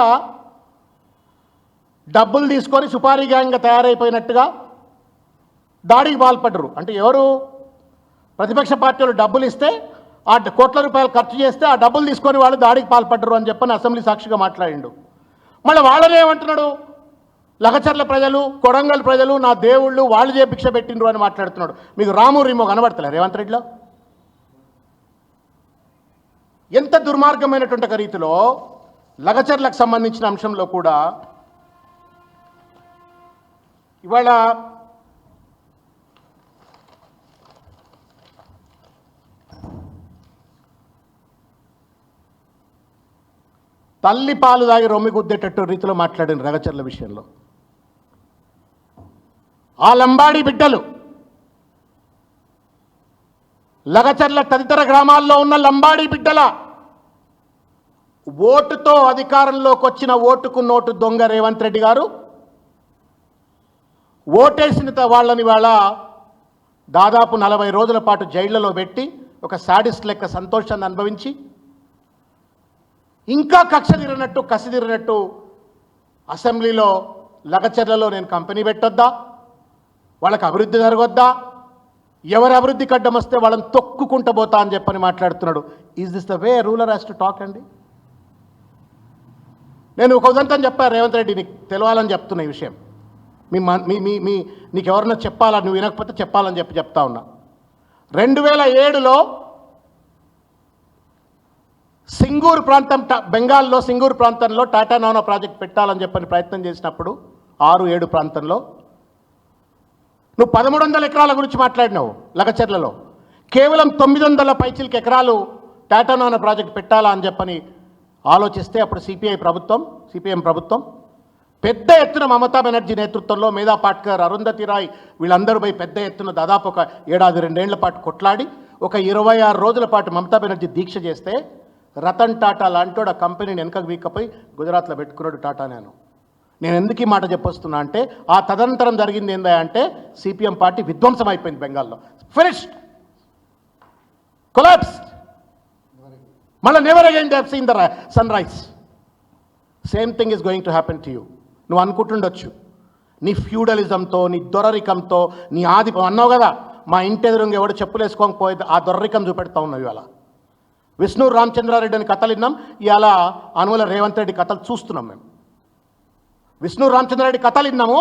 డబ్బులు తీసుకొని సుపారీ గ్యాంగ్గా తయారైపోయినట్టుగా దాడికి పాల్పడ్డరు. అంటే ఎవరు? ప్రతిపక్ష పార్టీలు డబ్బులు ఇస్తే ఆ ₹1 కోట్ల ఖర్చు చేస్తే ఆ డబ్బులు తీసుకొని వాళ్ళు దాడికి పాల్పడ్డరు అని చెప్పని అసెంబ్లీ సాక్షిగా మాట్లాడిండు. మళ్ళీ వాళ్ళనే ఏమంటున్నాడు, లగచర్ల ప్రజలు, కొడంగల్ ప్రజలు నా దేవుళ్ళు, వాళ్ళు భిక్ష పెట్టిండ్రు అని మాట్లాడుతున్నాడు. మీకు రాము రీమో కనబడతలే రేవంత్ రెడ్డిలో? ఎంత దుర్మార్గమైనటువంటి ఒక రీతిలో లగచర్లకు సంబంధించిన అంశంలో కూడా ఇవాళ తల్లి పాలు తాగి రొమ్మి గుద్దేటట్టు రీతిలో మాట్లాడిన రగచర్ల విషయంలో. ఆ లంబాడి బిడ్డలు, లగచర్ల తదితర గ్రామాల్లో ఉన్న లంబాడి బిడ్డల ఓటుతో అధికారంలోకి వచ్చిన ఓటుకు నోటు దొంగ రేవంత్ రెడ్డి గారు ఓటేసిన వాళ్ళని వాళ్ళ దాదాపు 40 రోజుల పాటు జైళ్లలో పెట్టి ఒక సాడిస్ట్ లెక్క సంతోషాన్ని అనుభవించి ఇంకా కసిదిరినట్టు అసెంబ్లీలో లగచర్లలో నేను కంపెనీ పెట్టొద్దా, వాళ్ళకి అభివృద్ధి జరగొద్దా, ఎవరి అభివృద్ధికి అడ్డం వస్తే వాళ్ళని తొక్కుకుంటూ పోతా అని చెప్పని మాట్లాడుతున్నాడు. Is this the way ruler has to talk అండి? నేను ఒక ఉదంతం చెప్పాను రేవంత్ రెడ్డి, నీకు తెలవాలని చెప్తున్నా ఈ విషయం. నీకు ఎవరన్నా చెప్పాలా, నువ్వు వినకపోతే చెప్పాలని చెప్తా ఉన్నా. 2007లో సింగూరు ప్రాంతం, బెంగాల్లో సింగూరు ప్రాంతంలో టాటా నానో ప్రాజెక్ట్ పెట్టాలని చెప్పని ప్రయత్నం చేసినప్పుడు 6-7 ప్రాంతంలో నువ్వు 1300 ఎకరాల గురించి మాట్లాడినావు. లగచర్లలో కేవలం 900 పైచిలకి ఎకరాలు టాటా నానో ప్రాజెక్ట్ పెట్టాలా అని చెప్పని ఆలోచిస్తే అప్పుడు సిపిఎం ప్రభుత్వం పెద్ద ఎత్తున మమతా బెనర్జీ నేతృత్వంలో మేధా పాట్కర్, అరుంధతి రాయ్ వీళ్ళందరూ పోయి పెద్ద ఎత్తున దాదాపు ఒక 7-2 ఏళ్ల పాటు కొట్లాడి ఒక 26 రోజుల పాటు మమతా బెనర్జీ దీక్ష చేస్తే రతన్ టాటా లాంటోడు ఆ కంపెనీని వెనకకు వీక్కపోయి గుజరాత్లో పెట్టుకున్నాడు టాటా. నేను ఎందుకు ఈ మాట చెప్పొస్తున్నా అంటే ఆ తదనంతరం జరిగింది ఏందా అంటే సిపిఎం పార్టీ విధ్వంసం అయిపోయింది బెంగాల్లో. ఫినిష్డ్, కొలాప్స్డ్, మళ్ళీ never again they have seen the sun rise. Same thing is going to happen to you. నువ్వు అనుకుంటుండొచ్చు నీ ఫ్యూడలిజంతో, నీ దొరరికంతో, నీ ఆధిపం అన్నావు కదా, మా ఇంటి ఎదురుగా ఎవడు చెప్పులు వేసుకోకపోతే ఆ దొరరికం చూపెడతా ఉన్నావు. ఇవాళ విష్ణు రామచంద్రారెడ్డి అని కథలు విన్నాం, ఇవాళ అనుమల రేవంత్ రెడ్డి కథలు చూస్తున్నాం. మేము విష్ణు రామచంద్రారెడ్డి కథలు విన్నాము,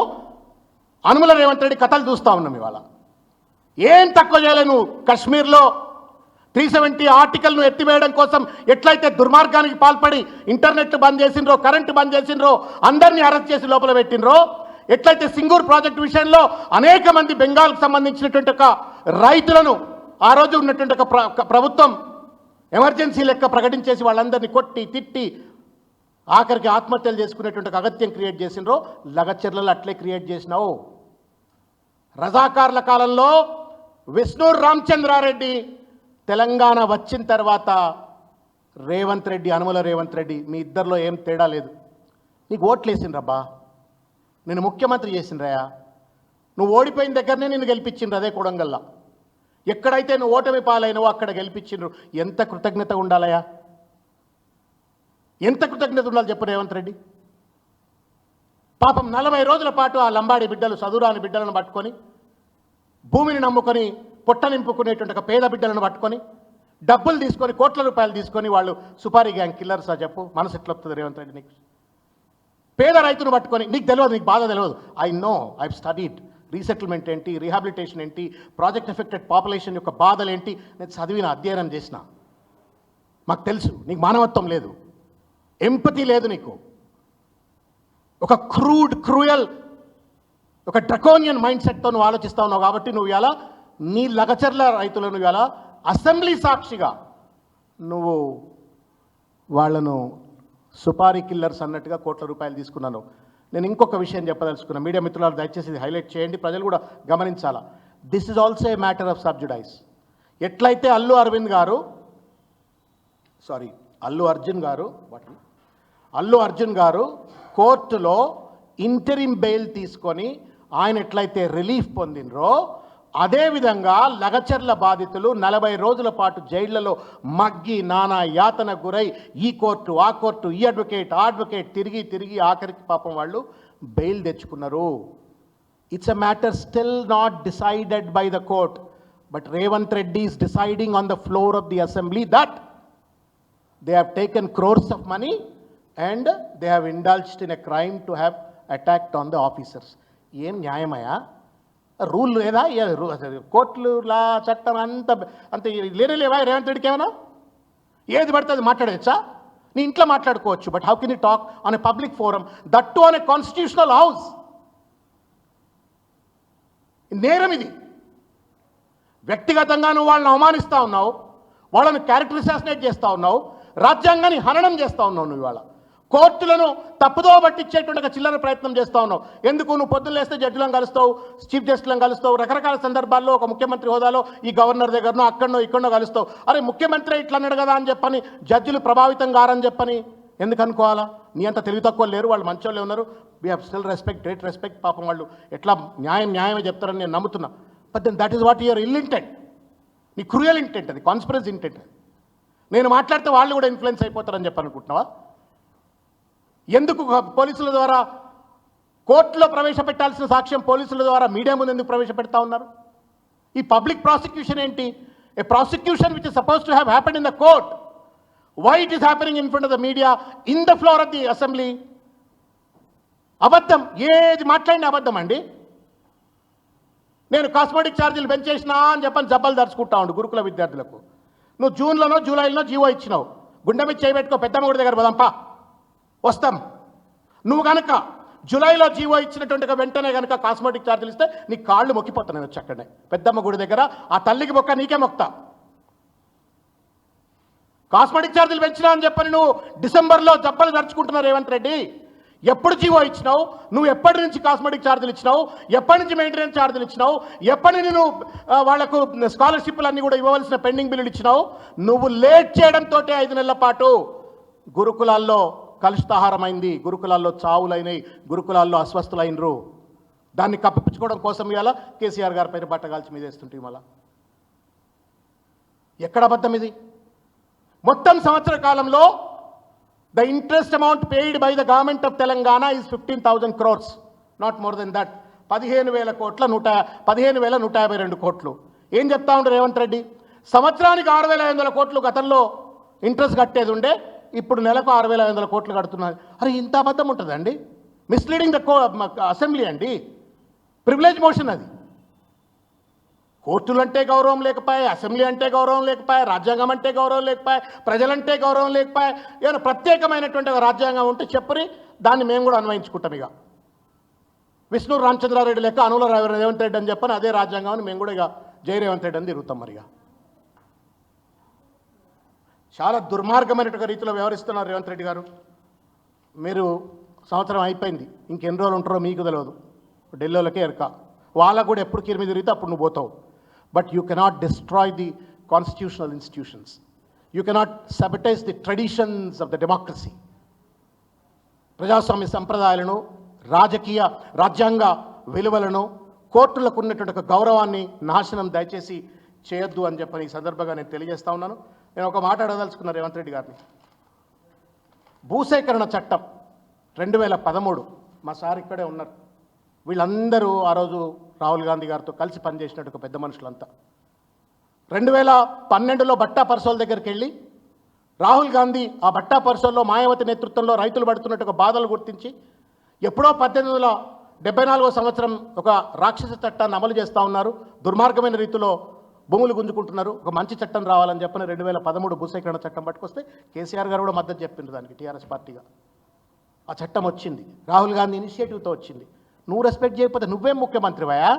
అనుమల రేవంత్ రెడ్డి కథలు చూస్తూ ఉన్నాం. ఇవాళ ఏం తక్కువ చేయలే నువ్వు. కశ్మీర్లో 370 ఆర్టికల్ను ఎత్తివేయడం కోసం ఎట్లయితే దుర్మార్గానికి పాల్పడి ఇంటర్నెట్ బంద్ చేసిండ్రో, కరెంటు బంద్ చేసిండ్రో, అందరినీ అరెస్ట్ చేసి లోపల పెట్టినరో, ఎట్లయితే సింగూర్ ప్రాజెక్టు విషయంలో అనేక మంది బెంగాల్కు సంబంధించినటువంటి ఒక రైతులను ఆ రోజు ఉన్నటువంటి ఒక ప్రభుత్వం ఎమర్జెన్సీ లెక్క ప్రకటించేసి వాళ్ళందరినీ కొట్టి తిట్టి ఆఖరికి ఆత్మహత్యలు చేసుకునేటువంటి అగత్యం క్రియేట్ చేసినరో, లగచర్లలో అట్లే క్రియేట్ చేసినావు. రజాకార్ల కాలంలో విష్ణు రామచంద్రారెడ్డి తెలంగాణ వచ్చిన తర్వాత రేవంత్ రెడ్డి, అనుమల రేవంత్ రెడ్డి, మీ ఇద్దరిలో ఏం తేడా లేదు. నీకు ఓట్లు వేసిండ్రబ్బా, నేను ముఖ్యమంత్రి చేసిండ్రయా, నువ్వు ఓడిపోయిన దగ్గరనే నిన్ను గెలిపించిండ్రు. అదే కొడంగల్లా ఎక్కడైతే నువ్వు ఓటమి పాలైనవో అక్కడ గెలిపించిండ్రు. ఎంత కృతజ్ఞత ఉండాలయా, ఎంత కృతజ్ఞత ఉండాలి చెప్పు రేవంత్ రెడ్డి. పాపం 40 రోజుల పాటు ఆ లంబాడి బిడ్డలు, చదువురాని బిడ్డలను పట్టుకొని, భూమిని నమ్ముకొని పొట్ట నింపుకునేటువంటి ఒక పేద బిడ్డలను పట్టుకొని, డబ్బులు తీసుకొని, కోట్ల రూపాయలు తీసుకొని వాళ్ళు సుపారీ గ్యాంగ్ కిల్లర్సా చెప్పు? మనసు ఎట్లా వస్తుంది రేవంత్ రెడ్డి నీకు? పేద రైతును పట్టుకొని, నీకు తెలియదు, నీకు బాధ తెలియదు. I know, I studied resettlement ఏంటి, రీహాబిలిటేషన్ ఏంటి, ప్రాజెక్ట్ ఎఫెక్టెడ్ పాపులేషన్ యొక్క బాధలు ఏంటి, నేను చదివిన, అధ్యయనం చేసిన. మాకు తెలుసు నీకు మానవత్వం లేదు, ఎంపతి లేదు నీకు. ఒక క్రూయల్, ఒక డ్రకోనియన్ మైండ్ సెట్తో నువ్వు ఆలోచిస్తూ ఉన్నావు. కాబట్టి నువ్వు ఇలా నీ లగచర్ల రైతులను ఇలా అసెంబ్లీ సాక్షిగా నువ్వు వాళ్ళను సుపారీ కిల్లర్స్ అన్నట్టుగా కోట్ల రూపాయలు తీసుకున్నాను. నేను ఇంకొక విషయం చెప్పదలుచుకున్నాను, మీడియా మిత్రులు దయచేసి ఇది హైలైట్ చేయండి, ప్రజలు కూడా గమనించాలా. This is also a matter of subjudice. ఎట్లయితే అల్లు అర్జున్ గారు కోర్టులో ఇంటరిమ్ బెయిల్ తీసుకొని ఆయన ఎట్లయితే రిలీఫ్ పొందినరో, అదేవిధంగా లగచర్ల బాధితులు 40 రోజుల పాటు జైళ్లలో మగ్గి నానా యాతన గురై ఈ కోర్టు ఆ కోర్టు, ఈ అడ్వకేట్ ఆ అడ్వకేట్ తిరిగి ఆఖరికి పాపం వాళ్ళు బెయిల్ తెచ్చుకున్నారు. It's a matter still not decided by the court, but Revanth Reddy is deciding on the floor of the assembly that they have taken crores of money and they have indulged in a crime to have attacked on the officers. ఏం న్యాయమయ్యా? Rule లేదా? కోర్టులు, లా, చట్టం అంత లేవా రేవంత్ రెడ్డికి? ఏమైనా ఏది పడితే అది మాట్లాడవచ్చా? నీ ఇంట్లో మాట్లాడుకోవచ్చు, but how can you talk on a public forum, that to on a constitutional house? నేరం ఇది. వ్యక్తిగతంగా నువ్వు వాళ్ళని అవమానిస్తూ ఉన్నావు, వాళ్ళని క్యారెక్టర్ అసాసినేట్ చేస్తూ ఉన్నావు, రాజ్యాంగాన్ని హననం చేస్తూ ఉన్నావు నువ్వు. ఇవాళ కోర్టులను తప్పుదో పట్టించేటువంటి ఒక చిల్లర ప్రయత్నం చేస్తూ ఉన్నావు. ఎందుకు నువ్వు పొద్దున్న లేస్తే జడ్జిలను కలుస్తావు, చీఫ్ జస్టిస్లను కలుస్తావు, రకరకాల సందర్భాల్లో ఒక ముఖ్యమంత్రి హోదాలో ఈ గవర్నర్ దగ్గరనో అక్కడనో ఇక్కడనో కలుస్తావు. అరే ముఖ్యమంత్రి ఇట్లా అన్నాడు కదా అని చెప్పని జడ్జిలు ప్రభావితం కారని చెప్పని ఎందుకు అనుకోవాలా? నీ అంత తెలివి తక్కువ లేరు, వాళ్ళు మంచోళ్ళే ఉన్నారు. We have still respect, great respect. పాపం వాళ్ళు ఎట్లా న్యాయమే చెప్తారని నేను నమ్ముతున్నా. But then that is what your ill intent, నీ క్రూయల్ ఇంటెంట్, అది కాన్స్పిరసీ ఇంటెంట్. నేను మాట్లాడితే వాళ్ళు కూడా ఇన్ఫ్లుయెన్స్ అయిపోతారని చెప్పి అనుకుంటున్నావా? ఎందుకు పోలీసుల ద్వారా కోర్టులో ప్రవేశపెట్టాల్సిన సాక్ష్యం పోలీసుల ద్వారా మీడియా ముందు ఎందుకు ప్రవేశపెడతా ఉన్నారు? ఈ పబ్లిక్ ప్రాసిక్యూషన్ ఏంటి? A prosecution which is suppose to have happened in the court, why it is happening in front of the media in the floor of the assembly? అబద్ధం, ఏది మాట్లాడిన అబద్ధం అండి. నేను కాస్మెటిక్ ఛార్జీలు పెంచేసినా అని చెప్పని జబ్బలు దర్చుకుంటా ఉండు గురుకుల విద్యార్థులకు. నువ్వు జూన్లోనో జూలైలోనో జీవో ఇచ్చినావు, గుండె మీద చేయబెట్టుకో, పెద్దమ్మ గుడి దగ్గర పోదాంపా, వస్తాం. నువ్వు కనుక జూలైలో జీవో ఇచ్చినటువంటి వెంటనే కనుక కాస్మెటిక్ ఛార్జీలు ఇస్తే నీ కాళ్ళు మొక్కిపోతాను నేను వచ్చి అక్కడనే పెద్దమ్మ గుడి దగ్గర. ఆ తల్లికి మొక్క, నీకే మొక్తా. కాస్మెటిక్ ఛార్జీలు పెంచినా అని చెప్పని నువ్వు డిసెంబర్లో జబ్బలు దర్చుకుంటున్నారు రేవంత్ రెడ్డి. ఎప్పుడు జీవో ఇచ్చినావు? నువ్వు ఎప్పటి నుంచి కాస్మెటిక్ ఛార్జీలు ఇచ్చినావు? ఎప్పటి నుంచి మెయింటెనెన్స్ ఛార్జీలు ఇచ్చినావు? ఎప్పటి నుంచి నువ్వు వాళ్లకు స్కాలర్షిప్లన్నీ కూడా ఇవ్వవలసిన పెండింగ్ బిల్లులు ఇచ్చినావు? నువ్వు లేట్ చేయడంతో 5 నెలల పాటు గురుకులాల్లో కలుషితాహారమైంది, గురుకులాల్లో చావులైనవి, గురుకులాల్లో అస్వస్థులైనరు. దాన్ని కప్పిపుచ్చుకోవడం కోసం ఇవాళ కేసీఆర్ గారి పైన బట్టగాల్చి మీద వేస్తుంటే మళ్ళా ఎక్కడ అబద్ధం ఇది? మొత్తం సంవత్సర కాలంలో the interest amount paid by the government of Telangana is 15,000 crores, not more than that. 15,000 కోట్ల 15,152 కోట్లు. ఏం చెప్తా ఉంటారు రేవంత్ రెడ్డి? సంవత్సరానికి 6,500 కోట్లు గతంలో ఇంట్రెస్ట్ కట్టేది ఉండే, ఇప్పుడు నెలకు 6,500 కోట్లు కడుతున్నారు. అరే ఇంత అబద్ధం ఉంటుందండి? మిస్లీడింగ్ ద అసెంబ్లీ అండి, ప్రివిలేజ్ మోషన్ అది. కోర్టులు అంటే గౌరవం లేకపోయా, అసెంబ్లీ అంటే గౌరవం లేకపోయా, రాజ్యాంగం అంటే గౌరవం లేకపోయా, ప్రజలంటే గౌరవం లేకపోయా. ఏమైనా ప్రత్యేకమైనటువంటి ఒక రాజ్యాంగం ఉంటే చెప్పరి, దాన్ని మేము కూడా అన్వయించుకుంటాం. ఇక విష్ణు రామచంద్రారెడ్డి లెక్క అనుల రేవంత్ రెడ్డి అని చెప్పని అదే రాజ్యాంగం అని మేము కూడా ఇక జై రేవంత్ రెడ్డి అని తిరుగుతాం. మరిగా చాలా దుర్మార్గమైనటువంటి రీతిలో వ్యవహరిస్తున్నారు రేవంత్ రెడ్డి గారు. మీరు సంవత్సరం అయిపోయింది, ఇంకెన్ని రోజులు ఉంటారో మీకు తెలియదు. ఢిల్లీలోకే ఎరక, వాళ్ళకు కూడా ఎప్పుడు కీరు మీద తిరిగితే అప్పుడు నువ్వు పోతావు. But you cannot destroy the constitutional institutions, you cannot sabotage the traditions of the democracy. ప్రజాస్వామ్య సంప్రదాయాలను, రాజ్యాంగ విలువలను, కోర్టులకు ఉన్నటువంటి ఒక గౌరవాన్ని నాశనం దయచేసి చేయొద్దు అని చెప్పని ఈ సందర్భంగా నేను తెలియజేస్తా ఉన్నాను. నేను ఒక మాట అడగదలుచుకున్నా రేవంత్ రెడ్డి గారిని. భూసేకరణ చట్టం 2013, మా సార్ ఇక్కడే ఉన్నారు, వీళ్ళందరూ ఆ రోజు రాహుల్ గాంధీ గారితో కలిసి పనిచేసినట్టు ఒక పెద్ద మనుషులంతా 2012లో బట్టా పర్సోల దగ్గరికి వెళ్ళి రాహుల్ గాంధీ ఆ బట్టా పర్సోల్లో మాయావతి నేతృత్వంలో రైతులు పడుతున్నట్టు ఒక బాధలు గుర్తించి ఎప్పుడో 1874వ సంవత్సరం ఒక రాక్షస చట్టాన్ని అమలు చేస్తూ ఉన్నారు, దుర్మార్గమైన రీతిలో భూములు గుంజుకుంటున్నారు, ఒక మంచి చట్టం రావాలని చెప్పని 2013 భూసేకరణ చట్టం పట్టుకొస్తే కేసీఆర్ గారు కూడా మద్దతు చెప్పిండ్రు దానికి టీఆర్ఎస్ పార్టీగా. ఆ చట్టం వచ్చింది, రాహుల్ గాంధీ ఇనిషియేటివ్తో వచ్చింది. నువ్వు రెస్పెక్ట్ చేయకపోతే నువ్వేం ముఖ్యమంత్రివయా?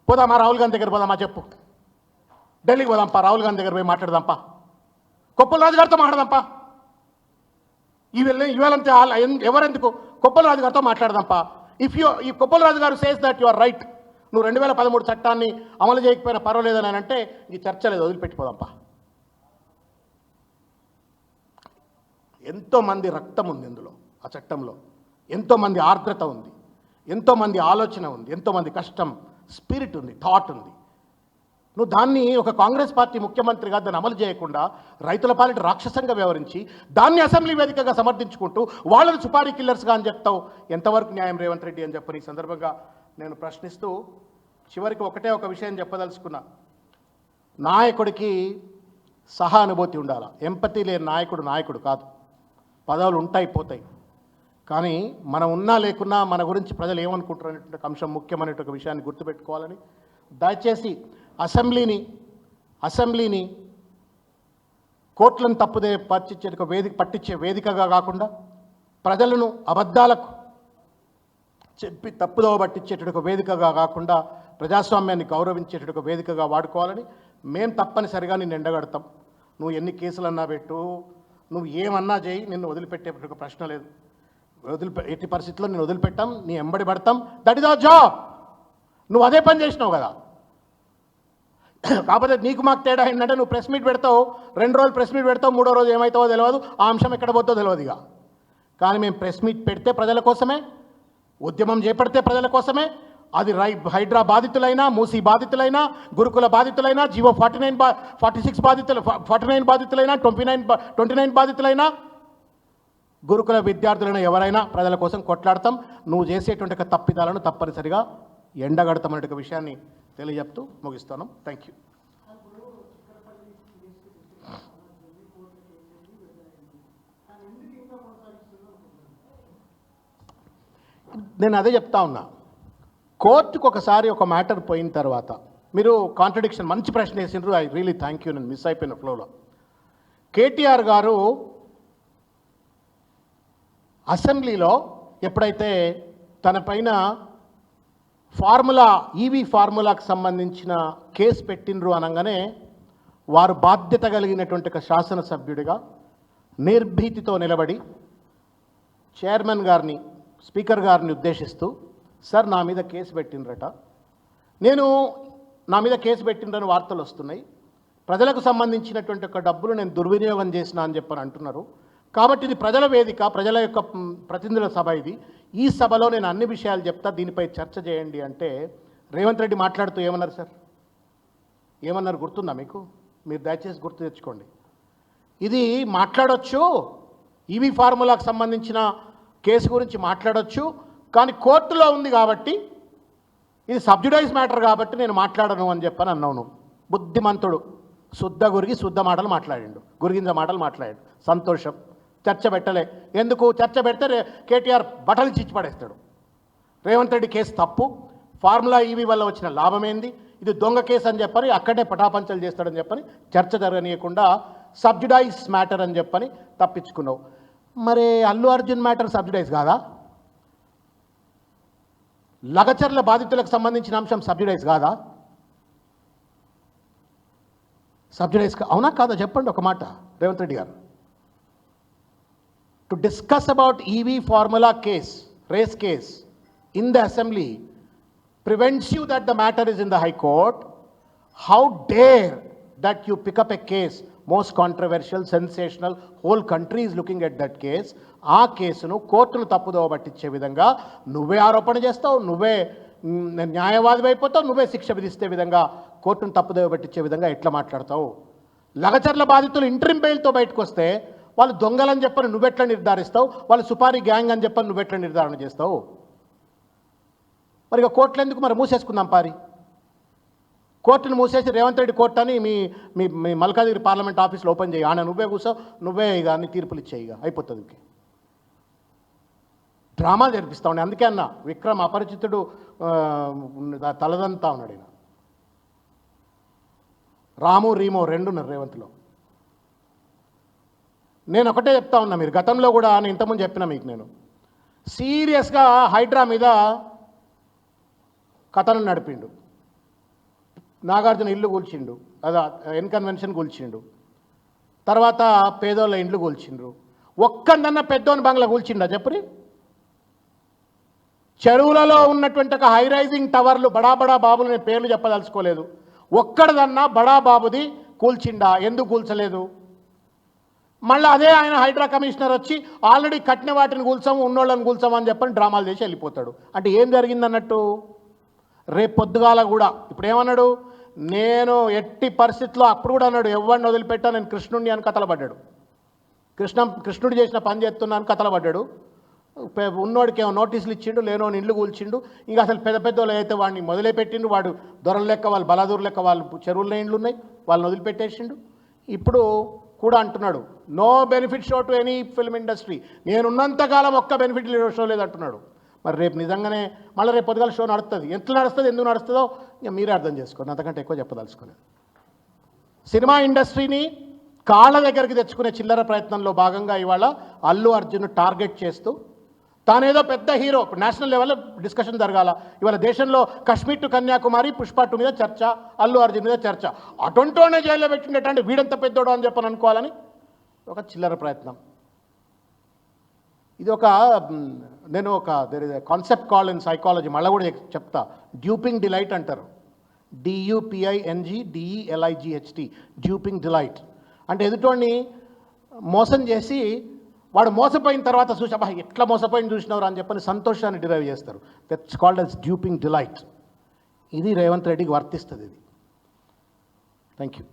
పోదామా రాహుల్ గాంధీ దగ్గర పోదామా చెప్పు, ఢిల్లీకి పోదాంపా, రాహుల్ గాంధీ దగ్గర పోయి మాట్లాడదాంపా, కొప్పుల రాజు గారితో మాట్లాడదాంపా. ఇవాళంతే ఎవరెందుకు కొప్పుల రాజు గారితో మాట్లాడదాంపా. ఈ Koppula Raju garu says that you are right, నువ్వు 2013 చట్టాన్ని అమలు చేయకపోయినా పర్వాలేదని అంటే ఈ చర్చ లేదు, వదిలిపెట్టిపోదాంపా. ఎంతోమంది రక్తం ఉంది ఇందులో, ఆ చట్టంలో ఎంతోమంది ఆర్ద్రత ఉంది, ఎంతోమంది ఆలోచన ఉంది, ఎంతోమంది కష్టం, స్పిరిట్ ఉంది, థాట్ ఉంది. నువ్వు దాన్ని ఒక కాంగ్రెస్ పార్టీ ముఖ్యమంత్రిగా దాన్ని అమలు చేయకుండా రైతుల పాలిట రాక్షసంగా వ్యవహరించి దాన్ని అసెంబ్లీ వేదికగా సమర్థించుకుంటూ వాళ్ళని సుపారీ కిల్లర్స్గా అని చెప్తావు. ఎంతవరకు న్యాయం రేవంత్ రెడ్డి అని చెప్పని ఈ సందర్భంగా నేను ప్రశ్నిస్తూ చివరికి ఒకటే ఒక విషయం చెప్పదలుచుకున్నా. నాయకుడికి సహానుభూతి ఉండాలి. ఎంపతి లేని నాయకుడు కాదు. పదవులు ఉంటాయి పోతాయి, కానీ మనం ఉన్నా లేకున్నా మన గురించి ప్రజలు ఏమనుకుంటారు అనేటువంటి అంశం ముఖ్యమైనటువంటి విషయాన్ని గుర్తుపెట్టుకోవాలని దయచేసి అసెంబ్లీని కోట్లను పట్టించే వేదికగా కాకుండా, ప్రజలను అబద్ధాలకు చెప్పి తప్పుదోవ పట్టించేటువంటి వేదికగా కాకుండా ప్రజాస్వామ్యాన్ని గౌరవించేటువంటి వేదికగా వాడుకోవాలని మేము తప్పనిసరిగా నిన్ను ఎండగడతాం. నువ్వు ఎన్ని కేసులన్నా పెట్టు, నువ్వు ఏమన్నా చేయి, నిన్ను వదిలిపెట్టే ప్రశ్న లేదు. ఎట్టి పరిస్థితుల్లో నేను వదిలిపెట్టాం, నీ ఎంబడి పడతాం. That is our job. నువ్వు అదే పని చేసినావు కదా. కాకపోతే నీకు మాకు తేడా ఏంటంటే నువ్వు ప్రెస్ మీట్ పెడతావు, 2 రోజులు ప్రెస్ మీట్ పెడతావు, 3వ రోజు ఏమవుతావో తెలియదు, ఆ అంశం ఎక్కడ పోతుందో తెలియదు. ఇక కానీ మేము ప్రెస్ మీట్ పెడితే ప్రజల కోసమే, ఉద్యమం చేపడితే ప్రజల కోసమే. అది హైడ్రా బాధితులైనా, మూసీ బాధితులైనా, గురుకుల బాధితులైనా, జీవో 46 బాధితులు, 49 బాధితులైనా, 29 బాధితులైనా, గురుకుల విద్యార్థులైన ఎవరైనా ప్రజల కోసం కొట్లాడతాం. నువ్వు చేసేటువంటి తప్పిదాలను తప్పనిసరిగా ఎండగడతామనే విషయాన్ని తెలియజెప్తూ ముగిస్తాను. Thank you. నేను అదే చెప్తా ఉన్నా. కోర్టుకు ఒకసారి ఒక మ్యాటర్ పోయిన తర్వాత మీరు కాంట్రడిక్షన్ మంచి ప్రశ్న వేసిండ్రు. I really thank you. నేను మిస్ అయిపోయిన ఫ్లోలో. కేటీఆర్ గారు అసెంబ్లీలో ఎప్పుడైతే తన పైన ఈవీ ఫార్ములాకు సంబంధించిన కేసు పెట్టినరు అనగానే వారు బాధ్యత కలిగినటువంటి ఒక శాసనసభ్యుడిగా నిర్భీతితో నిలబడి చైర్మన్ గారిని, స్పీకర్ గారిని ఉద్దేశిస్తూ, సార్ నా మీద కేసు పెట్టినరట, నా మీద కేసు పెట్టినరని వార్తలు వస్తున్నాయి, ప్రజలకు సంబంధించినటువంటి ఒక డబ్బులు నేను దుర్వినియోగం చేసిన అని చెప్పని అంటున్నారు. కాబట్టి ఇది ప్రజల వేదిక, ప్రజల యొక్క ప్రతినిధుల సభ. ఈ సభలో నేను అన్ని విషయాలు చెప్తా, దీనిపై చర్చ చేయండి అంటే రేవంత్ రెడ్డి మాట్లాడుతూ ఏమన్నారు సార్? ఏమన్నారు గుర్తుందా మీకు? మీరు దయచేసి గుర్తు తెచ్చుకోండి. ఇది మాట్లాడొచ్చు, ఈవీ ఫార్ములాకు సంబంధించిన కేసు గురించి మాట్లాడొచ్చు, కానీ కోర్టులో ఉంది కాబట్టి ఇది సబ్జుడైజ్ మ్యాటర్ కాబట్టి నేను మాట్లాడను అని చెప్పని అన్నావు. బుద్ధిమంతుడు, శుద్ధ గురిగి శుద్ధ మాటలు మాట్లాడిండు, గురిగింజ మాటలు మాట్లాడాడు. సంతోషం. చర్చ పెట్టలే. ఎందుకు? చర్చ పెడితే కేటీఆర్ బట్టలు చిచ్చి పడేస్తాడు. రేవంత్ రెడ్డి కేసు తప్పు, ఫార్ములా ఈవీ వల్ల వచ్చిన లాభం ఏంది, ఇది దొంగ కేసు అని చెప్పని అక్కడే పటాపంచలు చేస్తాడని చెప్పని చర్చ జరగనీయకుండా సబ్జుడైజ్ మ్యాటర్ అని చెప్పని తప్పించుకున్నావు. మరి అల్లు అర్జున్ మ్యాటర్ సబ్జుడైజ్ కాదా? లగచర్ల బాధితులకు సంబంధించిన అంశం సబ్జుడైజ్ కాదా? సబ్జుడైజ్ అవునా కాదా చెప్పండి ఒక మాట రేవంత్ రెడ్డి గారు. To discuss about EV formula case, race case in the assembly prevents you that the matter is in the High Court. How dare that you pick up a case, most controversial, sensational, whole country is looking at that case. ఆ కేసును కోర్టును తప్పుదోవ పట్టించే విధంగా నువ్వే ఆరోపణ చేస్తావు, నువ్వే న్యాయవాది అయిపోతావు, నువ్వే శిక్ష విధిస్తే విధంగా కోర్టును తప్పుదోవ పట్టించే విధంగా ఎట్లా మాట్లాడతావు? లగచర్ల బాధితులు ఇంటరిమ్ బెయిల్తో బయటకు వస్తే వాళ్ళు దొంగలని చెప్పని నువ్వెట్లా నిర్ధారిస్తావు? వాళ్ళు సుపారీ గ్యాంగ్ అని చెప్పని నువ్వెట్లా నిర్ధారణ చేస్తావు? మరి ఇక కోర్టులు ఎందుకు? మరి మూసేసుకుందాం పారి. కోర్టును మూసేసి రేవంత్ రెడ్డి కోర్టు అని మీ మీ మల్కాజిగిరి పార్లమెంట్ ఆఫీస్లో ఓపెన్ చేయి. ఆడ నువ్వే కూర్చో, నువ్వే ఇక అన్ని తీర్పులు ఇచ్చేయి, ఇక అయిపోతుంది. డ్రామాలు జరిపిస్తా ఉండే. అందుకే అన్న విక్రమ్ అపరిచితుడు తలదంతా ఉన్నాడు. ఈయన రాము రీమో 2 ఉన్నారు రేవంత్లో. నేను ఒకటే చెప్తా ఉన్నా, మీరు గతంలో కూడా నేను ఇంతకుముందు చెప్పిన మీకు, నేను సీరియస్గా హైడ్రా మీద కథను నడిపిండు. నాగార్జున ఇల్లు కూల్చిండు, అదా ఎన్కన్వెన్షన్ కూల్చిండు, తర్వాత పేదోళ్ళ ఇండ్లు కూల్చిండ్రు. ఒక్కదన్న పెద్దోని బంగ్లా కూల్చిండా చెప్పరి? చెరువులలో ఉన్నటువంటి ఒక హై రైజింగ్ టవర్లు, బడా బాబులు, నేను పేర్లు చెప్పదలుచుకోలేదు, ఒక్కడదన్నా బడా బాబుది కూల్చిండా? ఎందుకు కూల్చలేదు? మళ్ళీ అదే ఆయన హైడ్రా కమిషనర్ వచ్చి ఆల్రెడీ కట్టిన వాటిని కూల్చాము, ఉన్నోళ్ళని కూల్చాము అని చెప్పని డ్రామాలు చేసి వెళ్ళిపోతాడు. అంటే ఏం జరిగిందన్నట్టు? రేపు పొద్దుగాల కూడా ఇప్పుడు ఏమన్నాడు? నేను ఎట్టి పరిస్థితుల్లో, అప్పుడు కూడా అన్నాడు, ఎవరిని వదిలిపెట్టా, నేను కృష్ణుడిని అని కథలు పడ్డాడు. కృష్ణుడు చేసిన పని చేస్తున్నాను కథలు పడ్డాడు. ఉన్నోడికి ఏమో నోటీసులు ఇచ్చిండు, లేనోని ఇండ్లు కూల్చిండు. ఇంకా అసలు పెద్ద వాళ్ళు అయితే వాడిని మొదలుపెట్టిండు. వాడు దొరల లెక్క, వాళ్ళు బలాదూరు లెక్క, వాళ్ళు చెరువుల్లో ఇండ్లు ఉన్నాయి, వాళ్ళని వదిలిపెట్టేసిండు. ఇప్పుడు కూడా అంటున్నాడు, no benefit show to any film industry. నేనున్నంతకాలం ఒక్క బెనిఫిట్ షో లేదు అంటున్నాడు. మరి రేపు నిజంగానే మళ్ళీ రేపు పొద్దుగాల షో నడుస్తుంది. ఎట్లా నడుస్తుంది, ఎందుకు నడుస్తుందో ఇక మీరే అర్థం చేసుకోండి. అంతకంటే ఎక్కువ చెప్పదలుచుకోలేదు. సినిమా ఇండస్ట్రీని కాళ్ళ దగ్గరికి తెచ్చుకునే చిల్లర ప్రయత్నంలో భాగంగా ఇవాళ అల్లు అర్జున్ టార్గెట్ చేస్తూ తానేదో పెద్ద హీరో, నేషనల్ లెవెల్లో డిస్కషన్ జరగాల. ఇవాళ దేశంలో కాశ్మీర్ టు కన్యాకుమారి, పుష్ప 2 మీద చర్చ, అల్లు అర్జున్ మీద చర్చ. అటువంటినే జైల్లో పెట్టినట్టు వీడంత పెద్దోడు అని చెప్పని అనుకోవాలని ఒక చిల్లర ప్రయత్నం. ఇది ఒక నేను ఒక there is a concept called in psychology, మళ్ళీ కూడా చెప్తా, డ్యూపింగ్ డిలైట్ అంటారు. DUPING DELIGHT, duping delight. అంటే ఎదుటోడిని మోసం చేసి వాడు మోసపోయిన తర్వాత చూసి అబ్బా ఎట్లా మోసపోయిన చూసినవారు అని చెప్పని సంతోషాన్ని డిరైవ్ చేస్తారు. That's called as duping delight. ఇది రేవంత్ రెడ్డికి వర్తిస్తుంది ఇది. Thank you.